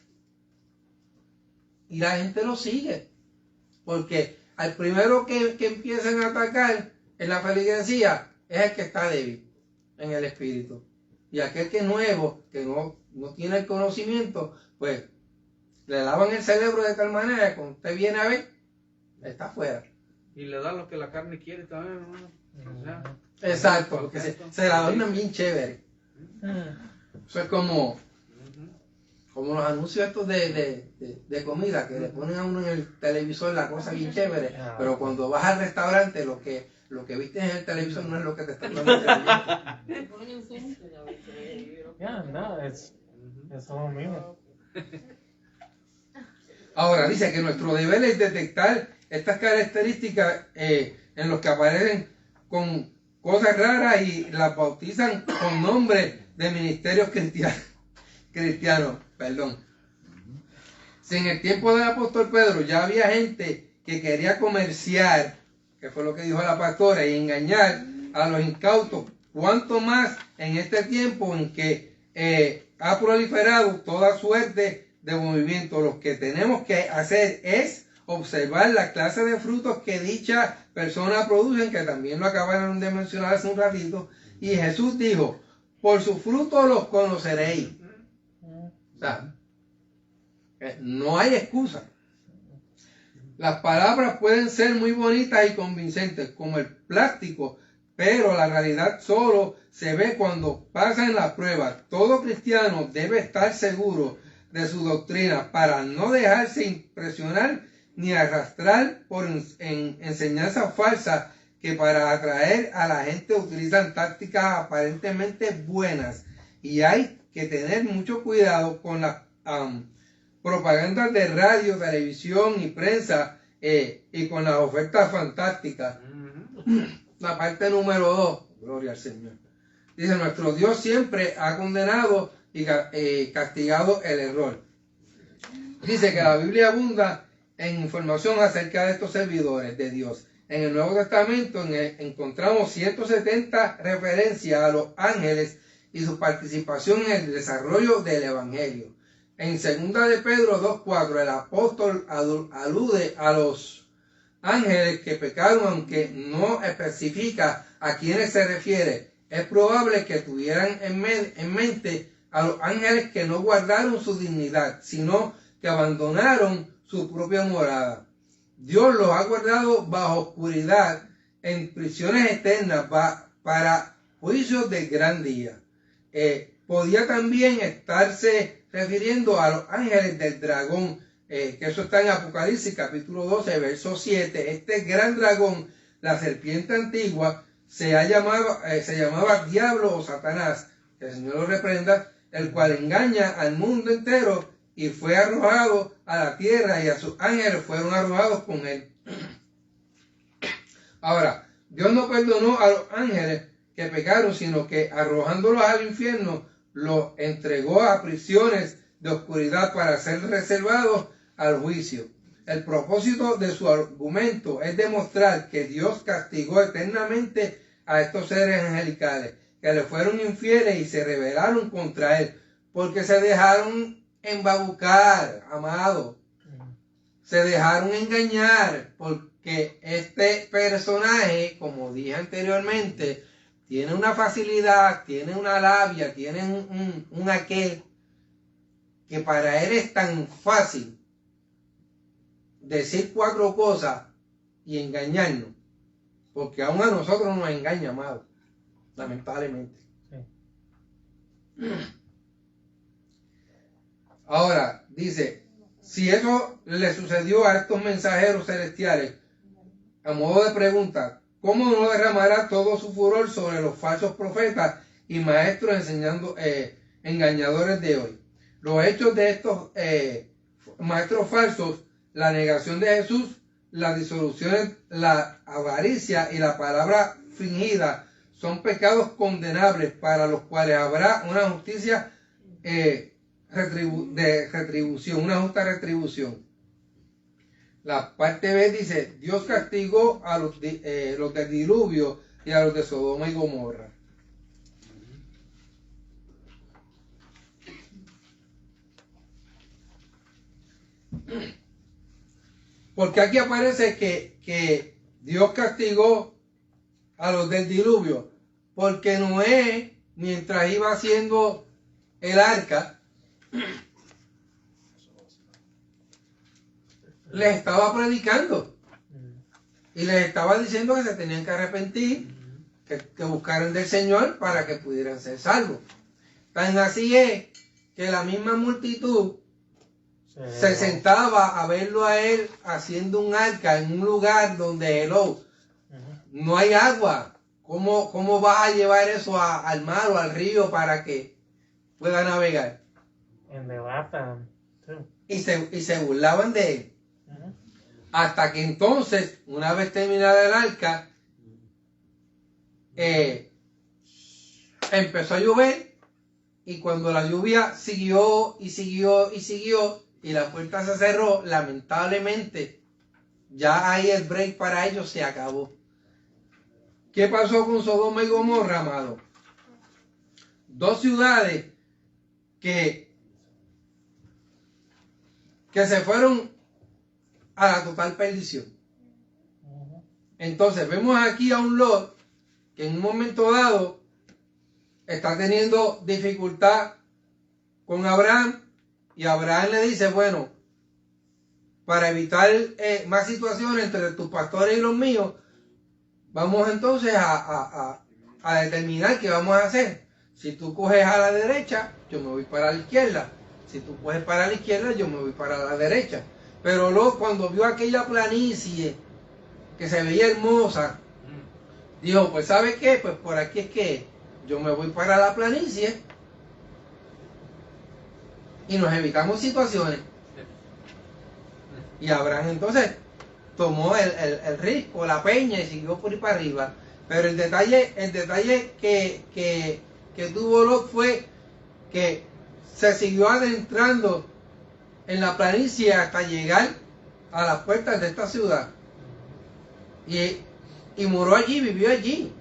Y la gente lo sigue. Porque al primero que empiezan a atacar en la feligresía es el que está débil en el espíritu. Y aquel que es nuevo, que no tiene el conocimiento, pues le lavan el cerebro de tal manera que cuando usted viene a ver, está afuera. Y le da lo que la carne quiere también, hermano. O sea, exacto, porque se la adornan bien chévere. Eso es como los anuncios estos de comida, que le ponen a uno en el televisor la cosa bien chévere, pero cuando vas al restaurante lo que viste en el televisor no es lo que te están dando en el es lo mismo. Ahora dice que nuestro deber es detectar estas características en los que aparecen con cosas raras y las bautizan con nombres de ministerios cristianos. Si en el tiempo del apóstol Pedro ya había gente que quería comerciar, que fue lo que dijo la pastora, y engañar a los incautos, cuánto más en este tiempo en que ha proliferado toda suerte de movimiento. Lo que tenemos que hacer es observar la clase de frutos que dichas personas producen, que también lo acabaron de mencionar hace un ratito, y Jesús dijo, por sus frutos los conoceréis. O sea, no hay excusa. Las palabras pueden ser muy bonitas y convincentes como el plástico, pero la realidad solo se ve cuando pasan las pruebas. Todo cristiano debe estar seguro de su doctrina para no dejarse impresionar ni arrastrar por enseñanzas falsas que para atraer a la gente utilizan tácticas aparentemente buenas. Y hay que tener mucho cuidado con las propagandas de radio, televisión y prensa y con las ofertas fantásticas. La parte número 2, gloria al Señor. Dice, nuestro Dios siempre ha condenado y castigado el error. Dice que la Biblia abunda en información acerca de estos servidores de Dios. En el Nuevo Testamento encontramos 170 referencias a los ángeles y su participación en el desarrollo del Evangelio. En 2 de Pedro 2:4 el apóstol alude a los ángeles que pecaron, aunque no especifica a quiénes se refiere. Es probable que tuvieran en mente a los ángeles que no guardaron su dignidad, sino que abandonaron su propia morada. Dios los ha guardado bajo oscuridad en prisiones eternas para juicios del gran día. Podía también estarse refiriendo a los ángeles del dragón, que eso está en Apocalipsis capítulo 12, verso 7. Este gran dragón, la serpiente antigua, se llamaba Diablo o Satanás, que el Señor lo reprenda, el cual engaña al mundo entero, y fue arrojado a la tierra, y a sus ángeles fueron arrojados con él. Ahora, Dios no perdonó a los ángeles que pecaron, sino que arrojándolos al infierno, los entregó a prisiones de oscuridad para ser reservados al juicio. El propósito de su argumento es demostrar que Dios castigó eternamente a estos seres angelicales, que le fueron infieles y se rebelaron contra él, porque se dejaron embabucar, amado. Se dejaron engañar, porque este personaje, como dije anteriormente, tiene una facilidad, tiene una labia, tiene un aquel, que para él es tan fácil decir 4 cosas y engañarnos, porque aún a nosotros nos engaña, amado, lamentablemente. Sí. Ahora, dice, si eso le sucedió a estos mensajeros celestiales, a modo de pregunta, ¿cómo no derramará todo su furor sobre los falsos profetas y maestros engañadores de hoy? Los hechos de estos maestros falsos, la negación de Jesús, la disolución, la avaricia y la palabra fingida, son pecados condenables para los cuales habrá una justicia de retribución, una justa retribución. La parte B dice, Dios castigó a los del diluvio y a los de Sodoma y Gomorra. Porque aquí aparece que Dios castigó a los del diluvio, porque Noé, mientras iba haciendo el arca, les estaba predicando y les estaba diciendo que se tenían que arrepentir, que buscaran del Señor para que pudieran ser salvos. Tan así es que la misma multitud se sentaba a verlo a él haciendo un arca en un lugar donde no hay agua. ¿Cómo vas a llevar eso al mar o al río para que pueda navegar? Y se burlaban de él. Hasta que entonces, una vez terminada el arca, empezó a llover, y cuando la lluvia siguió y la puerta se cerró, lamentablemente ya ahí el break para ellos se acabó. ¿Qué pasó con Sodoma y Gomorra, amado? 2 ciudades que se fueron a la total perdición. Entonces vemos aquí a un Lot que en un momento dado está teniendo dificultad con Abraham, y Abraham le dice, bueno, para evitar más situaciones entre tus pastores y los míos, vamos entonces a determinar qué vamos a hacer. Si tú coges a la derecha, yo me voy para la izquierda. Si tú coges para la izquierda, yo me voy para la derecha. Pero luego, cuando vio aquella planicie que se veía hermosa, dijo, pues ¿sabe qué? Pues por aquí es que yo me voy para la planicie y nos evitamos situaciones. Y Abraham entonces tomó el risco, la peña, y siguió por ahí para arriba. Pero el detalle que tuvo Lot fue que se siguió adentrando en la planicie hasta llegar a las puertas de esta ciudad. Y moró allí, vivió allí.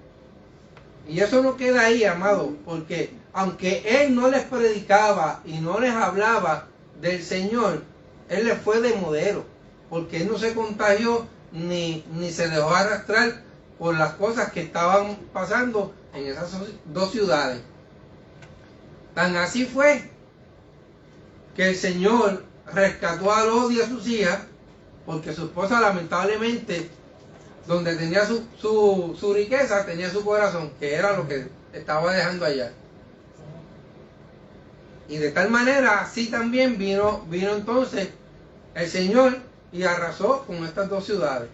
Y eso no queda ahí, amado, porque aunque él no les predicaba y no les hablaba del Señor, Él le fue de modelo, porque Él no se contagió ni se dejó arrastrar por las cosas que estaban pasando en esas dos ciudades. Tan así fue que el Señor rescató a Lot y a sus hijas, porque su esposa lamentablemente, donde tenía su riqueza, tenía su corazón, que era lo que estaba dejando allá. Y de tal manera, así también vino entonces el Señor y arrasó con estas dos ciudades.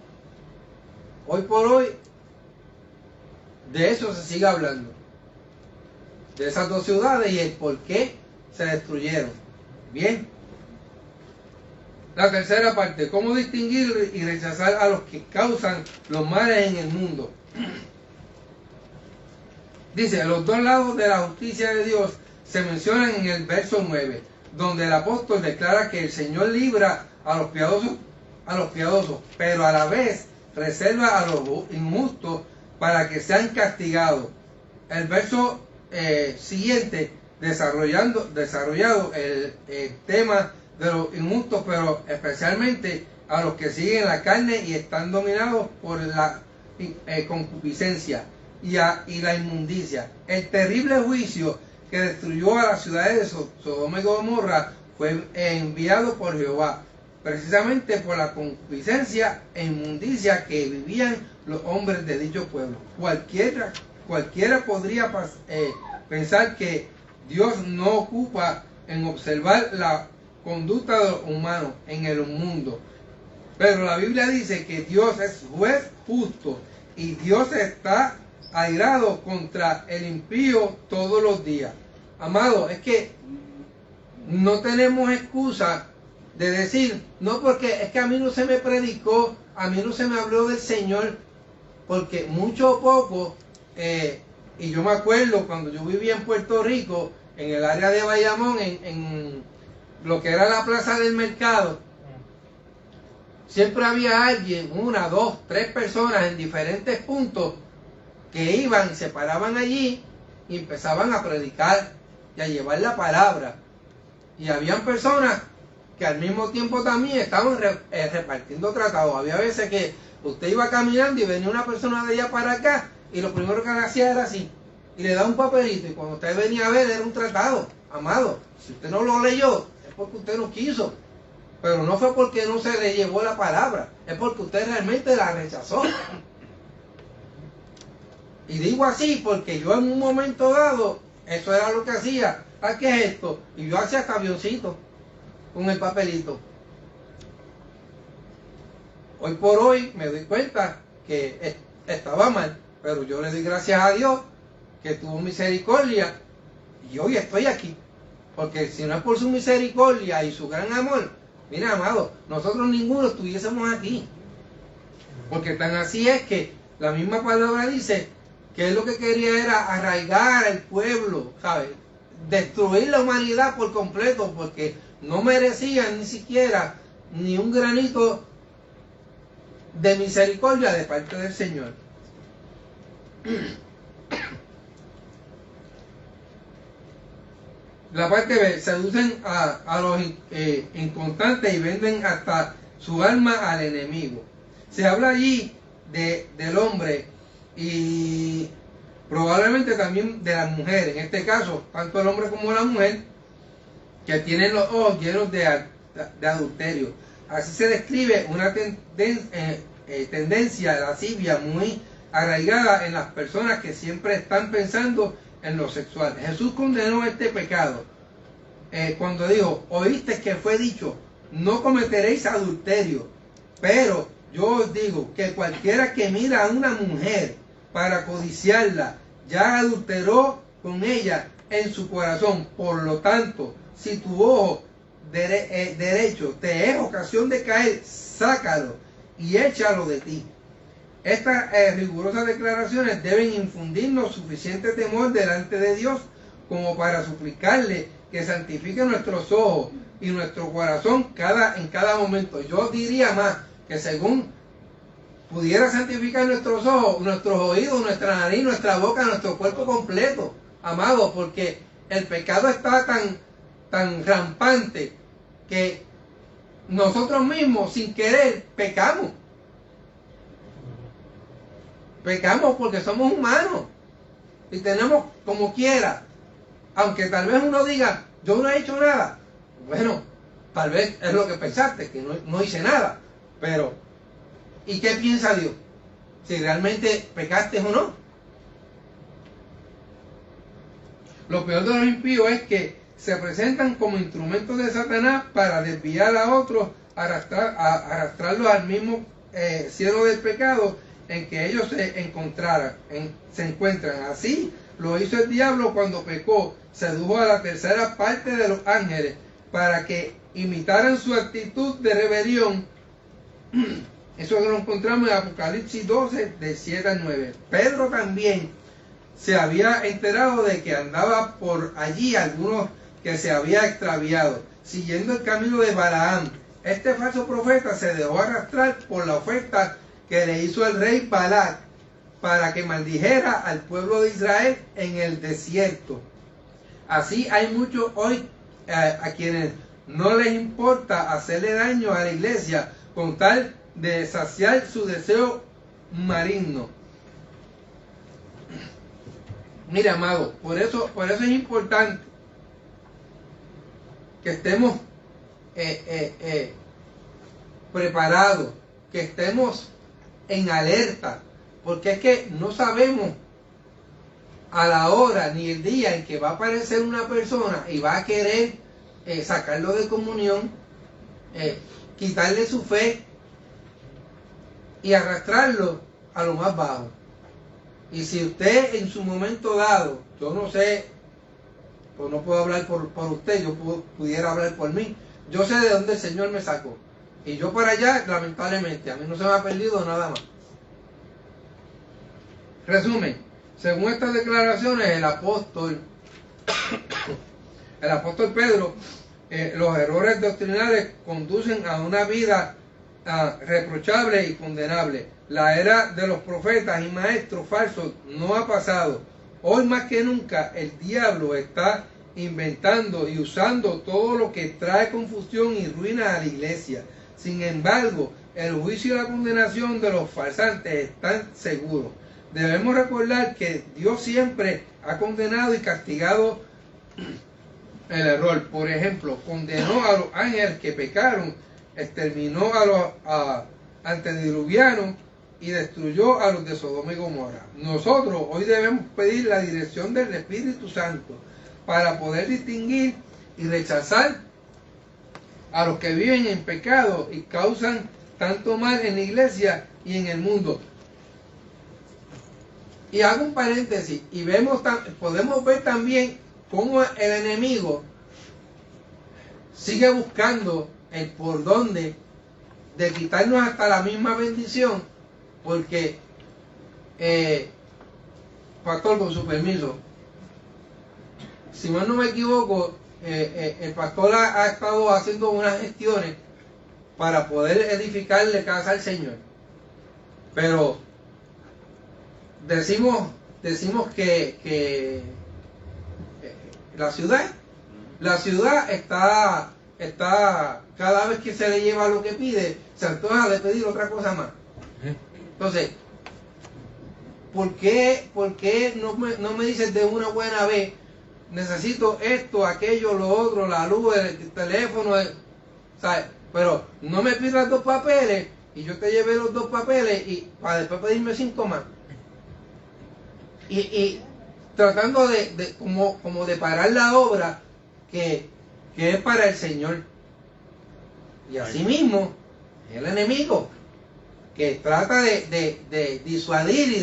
Hoy por hoy, de eso se sigue hablando, de esas dos ciudades y el por qué se destruyeron. Bien. La tercera parte, cómo distinguir y rechazar a los que causan los males en el mundo. Dice, los dos lados de la justicia de Dios se mencionan en el verso 9, donde el apóstol declara que el Señor libra a los piadosos, pero a la vez reserva a los injustos para que sean castigados. El verso siguiente, desarrollado el tema de los injustos, pero especialmente a los que siguen la carne y están dominados por la concupiscencia y la inmundicia. El terrible juicio que destruyó a las ciudades de Sodoma y Gomorra fue enviado por Jehová, precisamente por la concupiscencia e inmundicia que vivían los hombres de dicho pueblo. Cualquiera podría pensar que Dios no ocupa en observar la conducta de los humanos en el mundo, pero la Biblia dice que Dios es juez justo y Dios está airado contra el impío todos los días. Amado, es que no tenemos excusa de decir, no, porque es que a mí no se me predicó, a mí no se me habló del Señor, porque mucho o poco, y yo me acuerdo cuando yo vivía en Puerto Rico, en el área de Bayamón, en lo que era la plaza del mercado, siempre había alguien, 1, 2, 3 personas en diferentes puntos que iban, se paraban allí y empezaban a predicar y a llevar la palabra. Y habían personas que al mismo tiempo también estaban repartiendo tratados. Había veces que usted iba caminando y venía una persona de allá para acá y lo primero que le hacía era así, y le daba un papelito, y cuando usted venía a ver era un tratado. Amado, si usted no lo leyó, es porque usted no quiso, pero no fue porque no se le llevó la palabra, es porque usted realmente la rechazó. Y digo así porque yo en un momento dado, eso era lo que hacía. ¿Ah, qué es esto? Y yo hacía hasta avioncito con el papelito. Hoy por hoy me doy cuenta que estaba mal, pero yo le doy gracias a Dios que tuvo misericordia y hoy estoy aquí. Porque si no es por su misericordia y su gran amor, mira, amado, nosotros ninguno estuviésemos aquí. Porque tan así es que la misma palabra dice que él lo que quería era arraigar al pueblo, ¿sabes? Destruir la humanidad por completo, porque no merecían ni siquiera ni un granito de misericordia de parte del Señor. La parte B, seducen a los inconstantes y venden hasta su alma al enemigo. Se habla allí del hombre y probablemente también de la mujer, en este caso, tanto el hombre como la mujer, que tienen los ojos llenos de adulterio. Así se describe una tendencia lascivia muy arraigada en las personas que siempre están pensando en lo sexual. Jesús condenó este pecado cuando dijo, oíste que fue dicho, no cometeréis adulterio, pero yo os digo que cualquiera que mira a una mujer para codiciarla, ya adulteró con ella en su corazón. Por lo tanto, si tu ojo derecho te es ocasión de caer, sácalo y échalo de ti. Estas rigurosas declaraciones deben infundirnos suficiente temor delante de Dios como para suplicarle que santifique nuestros ojos y nuestro corazón en cada momento. Yo diría más que según pudiera santificar nuestros ojos, nuestros oídos, nuestra nariz, nuestra boca, nuestro cuerpo completo, amado, porque el pecado está tan rampante que nosotros mismos sin querer pecamos. Pecamos porque somos humanos y tenemos como quiera, aunque tal vez uno diga, yo no he hecho nada. Bueno, tal vez es lo que pensaste, que no hice nada, pero ¿y qué piensa Dios? Si realmente pecaste o no. Lo peor de los impíos es que se presentan como instrumentos de Satanás para desviar a otros, arrastrarlos al mismo cielo del pecado en que ellos se encuentran. Así lo hizo el diablo cuando pecó, sedujo a la tercera parte de los ángeles para que imitaran su actitud de rebelión. Eso lo encontramos en Apocalipsis 12, de 7 al 9. Pedro también se había enterado de que andaba por allí algunos que se había extraviado, siguiendo el camino de Balaam. Este falso profeta se dejó arrastrar por la oferta que le hizo el rey Balac para que maldijera al pueblo de Israel en el desierto. Así hay muchos hoy a quienes no les importa hacerle daño a la iglesia con tal de saciar su deseo maligno. Mira, amado, por eso es importante que estemos preparados, que estemos en alerta, porque es que no sabemos a la hora ni el día en que va a aparecer una persona y va a querer sacarlo de comunión, quitarle su fe y arrastrarlo a lo más bajo. Y si usted en su momento dado, yo no sé, pues no puedo hablar por usted, yo pudiera hablar por mí, yo sé de dónde el Señor me sacó, y yo para allá, lamentablemente, a mí no se me ha perdido nada más. Resumen, según estas declaraciones, el apóstol Pedro, los errores doctrinales conducen a una vida reprochable y condenable. La era de los profetas y maestros falsos no ha pasado. Hoy más que nunca el diablo está inventando y usando todo lo que trae confusión y ruina a la iglesia. Sin embargo, el juicio y la condenación de los farsantes están seguros. Debemos recordar que Dios siempre ha condenado y castigado el error. Por ejemplo, condenó a los ángeles que pecaron, exterminó a los antediluvianos y destruyó a los de Sodoma y Gomorra. Nosotros hoy debemos pedir la dirección del Espíritu Santo para poder distinguir y rechazar a los que viven en pecado y causan tanto mal en la iglesia y en el mundo. Y hago un paréntesis y podemos ver también cómo el enemigo sigue buscando el por dónde de quitarnos hasta la misma bendición, porque pastor, con su permiso, si mal no me equivoco, el pastor ha estado haciendo unas gestiones para poder edificarle casa al Señor, pero decimos que la ciudad está cada vez que se le lleva lo que pide, se antoja de pedir otra cosa más. Entonces, ¿por qué no me dices de una buena vez, necesito esto, aquello, lo otro, la luz, el teléfono, ¿sabes? Pero no me pidas 2 papeles y yo te llevé los 2 papeles y para después pedirme 5 más. Y tratando de como de parar la obra que es para el Señor. Y así mismo, el enemigo que trata de disuadir y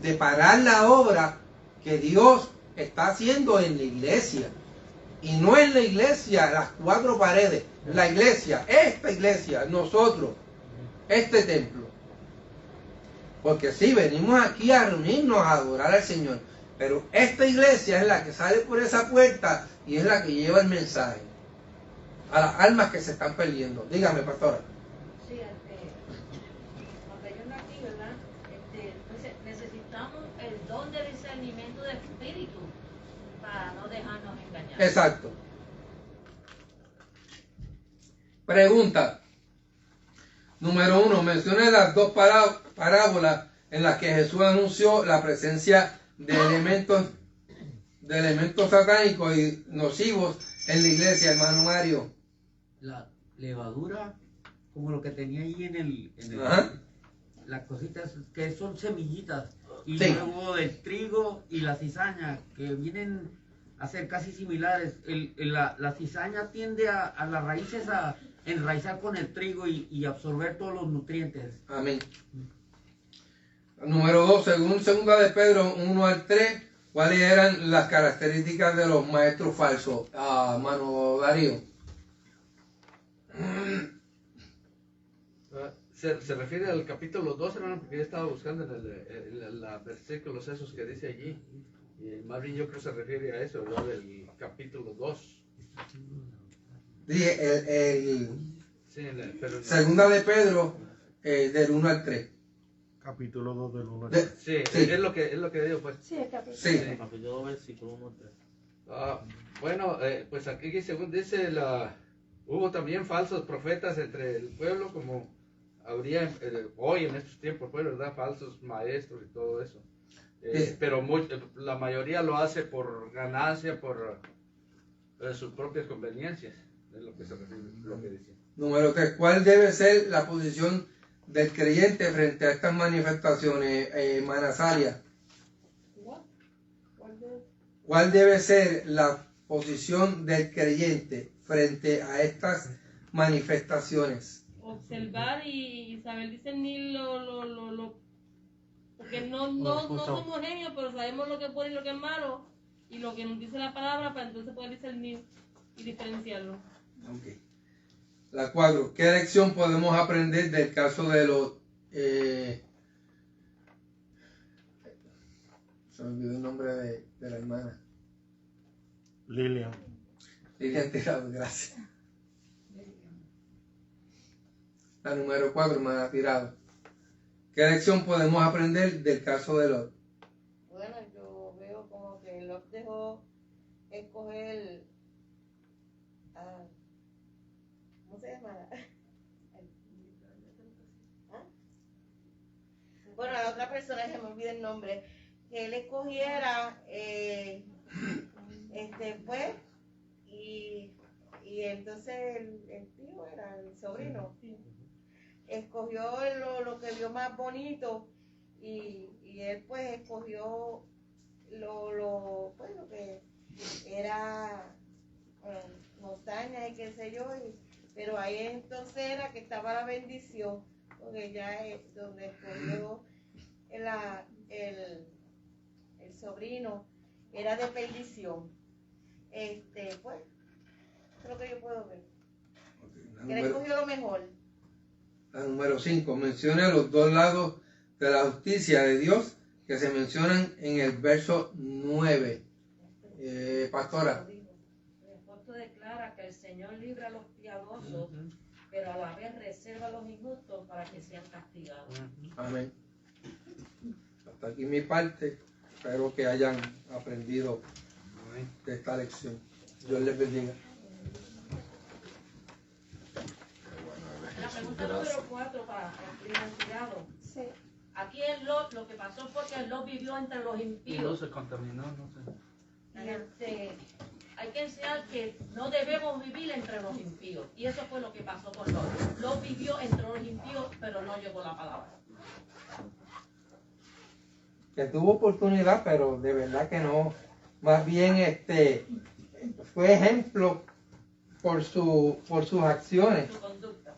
de parar la obra que Dios está haciendo en la iglesia. Y no en la iglesia, las 4 paredes, la iglesia, esta iglesia, nosotros, este templo. Porque sí, venimos aquí a reunirnos, a adorar al Señor, pero esta iglesia es la que sale por esa puerta y es la que lleva el mensaje a las almas que se están perdiendo. Dígame, pastora. Sí, aunque yo aquí, ¿verdad? Entonces necesitamos el don de discernimiento del espíritu para no dejarnos engañar. Exacto. Pregunta. Número 1. Mencione las dos parábolas en las que Jesús anunció la presencia de elementos satánicos y nocivos en la iglesia, hermano Mario. La levadura, como lo que tenía ahí en las cositas que son semillitas, y Sí. luego el trigo y la cizaña, que vienen a ser casi similares. La cizaña tiende a las raíces a enraizar con el trigo y absorber todos los nutrientes. Amén. Número 2, según 2 de Pedro 1 al 3, ¿cuáles eran las características de los maestros falsos? Mano Darío. Se refiere al capítulo 2, hermano, porque yo estaba buscando en los versículos esos que dice allí. Y más bien yo creo que se refiere a eso, ¿verdad? Del capítulo 2. Dije, Sí, pero no. segunda de Pedro, del 1 al 3. Capítulo 2 del 1 al 3. Sí, Sí. es lo que digo, pues. Sí, el capítulo. Sí. Capítulo versículo 1 3. Bueno, pues aquí según dice, hubo también falsos profetas entre el pueblo, como habría hoy en estos tiempos, pues, ¿verdad? Falsos maestros y todo eso. Sí. Pero la mayoría lo hace por ganancia, por sus propias conveniencias. Es lo que se refiere, lo que dice. Número 3, ¿cuál debe ser la posición del creyente frente a estas manifestaciones, Manasalia? ¿Cuál debe ser la posición del creyente frente a estas manifestaciones? Observar y saber discernir porque no somos genios, pero sabemos lo que es bueno y lo que es malo, y lo que nos dice la palabra, para entonces poder discernir y diferenciarlo. Okay. La 4, ¿qué lección podemos aprender del caso de los... se me olvidó el nombre de la hermana. Lilian. Lilian Tirado, gracias. La número 4, hermana Tirado. ¿Qué lección podemos aprender del caso de Lot? Bueno, yo veo como que Lot dejó escoger ¿cómo se llama? ¿Ah? Bueno, a la otra persona, se me olvida el nombre, que él escogiera pues, y entonces el tío era el sobrino, escogió lo que vio más bonito, y él pues escogió lo que era montaña y qué sé yo, pero ahí entonces era que estaba la bendición, porque ya es donde escogió el sobrino, era de perdición. Pues, creo que yo puedo ver. Que le escogió lo mejor. La número 5, menciona los dos lados de la justicia de Dios que se mencionan en el verso 9. Pastora. El apóstol declara que el Señor libra a los piadosos, pero a la vez reserva a los injustos para que sean castigados. Amén. Hasta aquí mi parte. Espero que hayan aprendido de esta lección. Dios les bendiga. La pregunta número 4 para el licenciado. Sí. Aquí en Lot, lo que pasó fue que Lot vivió entre los Y no impíos. se contaminó, no sé. Hay que enseñar que no debemos vivir entre los impíos. Y eso fue lo que pasó con Lot. Lot vivió entre los impíos, pero no llegó la palabra. Que tuvo oportunidad, pero de verdad que no. Más bien fue ejemplo por sus acciones,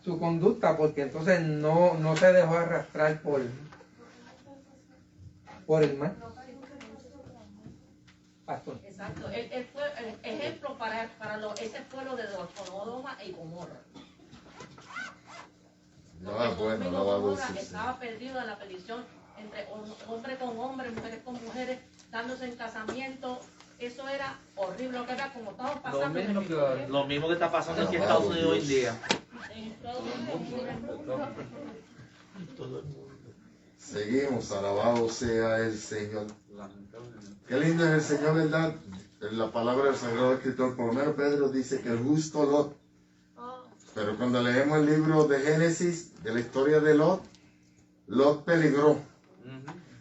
su conducta, porque entonces no se dejó arrastrar por el mal. Pastor. Exacto. Él fue el ejemplo para ese pueblo de Sodoma y Gomorra. Bueno, alabado sea el Señor. Estaba perdido en la perdición entre hombre con hombre, mujeres con mujeres, dándose en casamiento. Eso era horrible, lo que era como estamos pasando. Lo mismo que está pasando aquí en Estados Unidos hoy en día. En Estados Unidos. Seguimos, alabado sea el Señor. Qué lindo es el Señor, ¿verdad? En la palabra del Sagrado Escritor, por lo menos Pedro dice que el justo Lot Pero cuando leemos el libro de Génesis, de la historia de Lot, Lot peligró.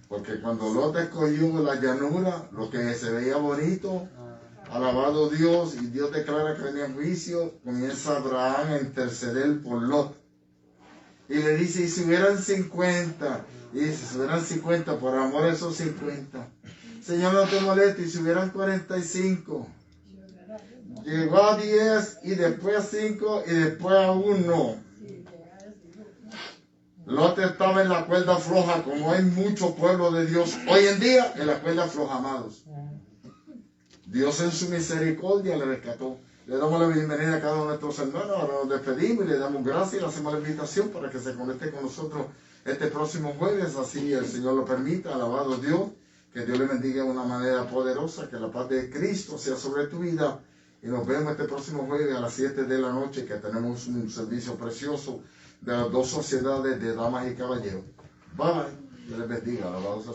Porque cuando Lot escogió la llanura, lo que se veía bonito, alabado Dios, y Dios declara que venía juicio, comienza Abraham a interceder por Lot. Y le dice, y si hubieran 50, y dice, si hubieran 50, por amor a esos 50. Señor, no te molestes, y si hubieran 45. Llegó a 10, y después a 5, y después a 1. Lot estaba en la cuerda floja, como hay mucho pueblo de Dios hoy en día en la cuerda floja, amados. Dios en su misericordia le rescató. Le damos la bienvenida a cada uno de nuestros hermanos. Ahora nos despedimos y le damos gracias y le hacemos la invitación para que se conecte con nosotros este próximo jueves, así el Señor lo permita. Alabado Dios, que Dios le bendiga de una manera poderosa, que la paz de Cristo sea sobre tu vida. Y nos vemos este próximo jueves a las 7 de la noche, que tenemos un servicio precioso de las dos sociedades de damas y caballeros. Bye. Dios les bendiga. Alabado sea.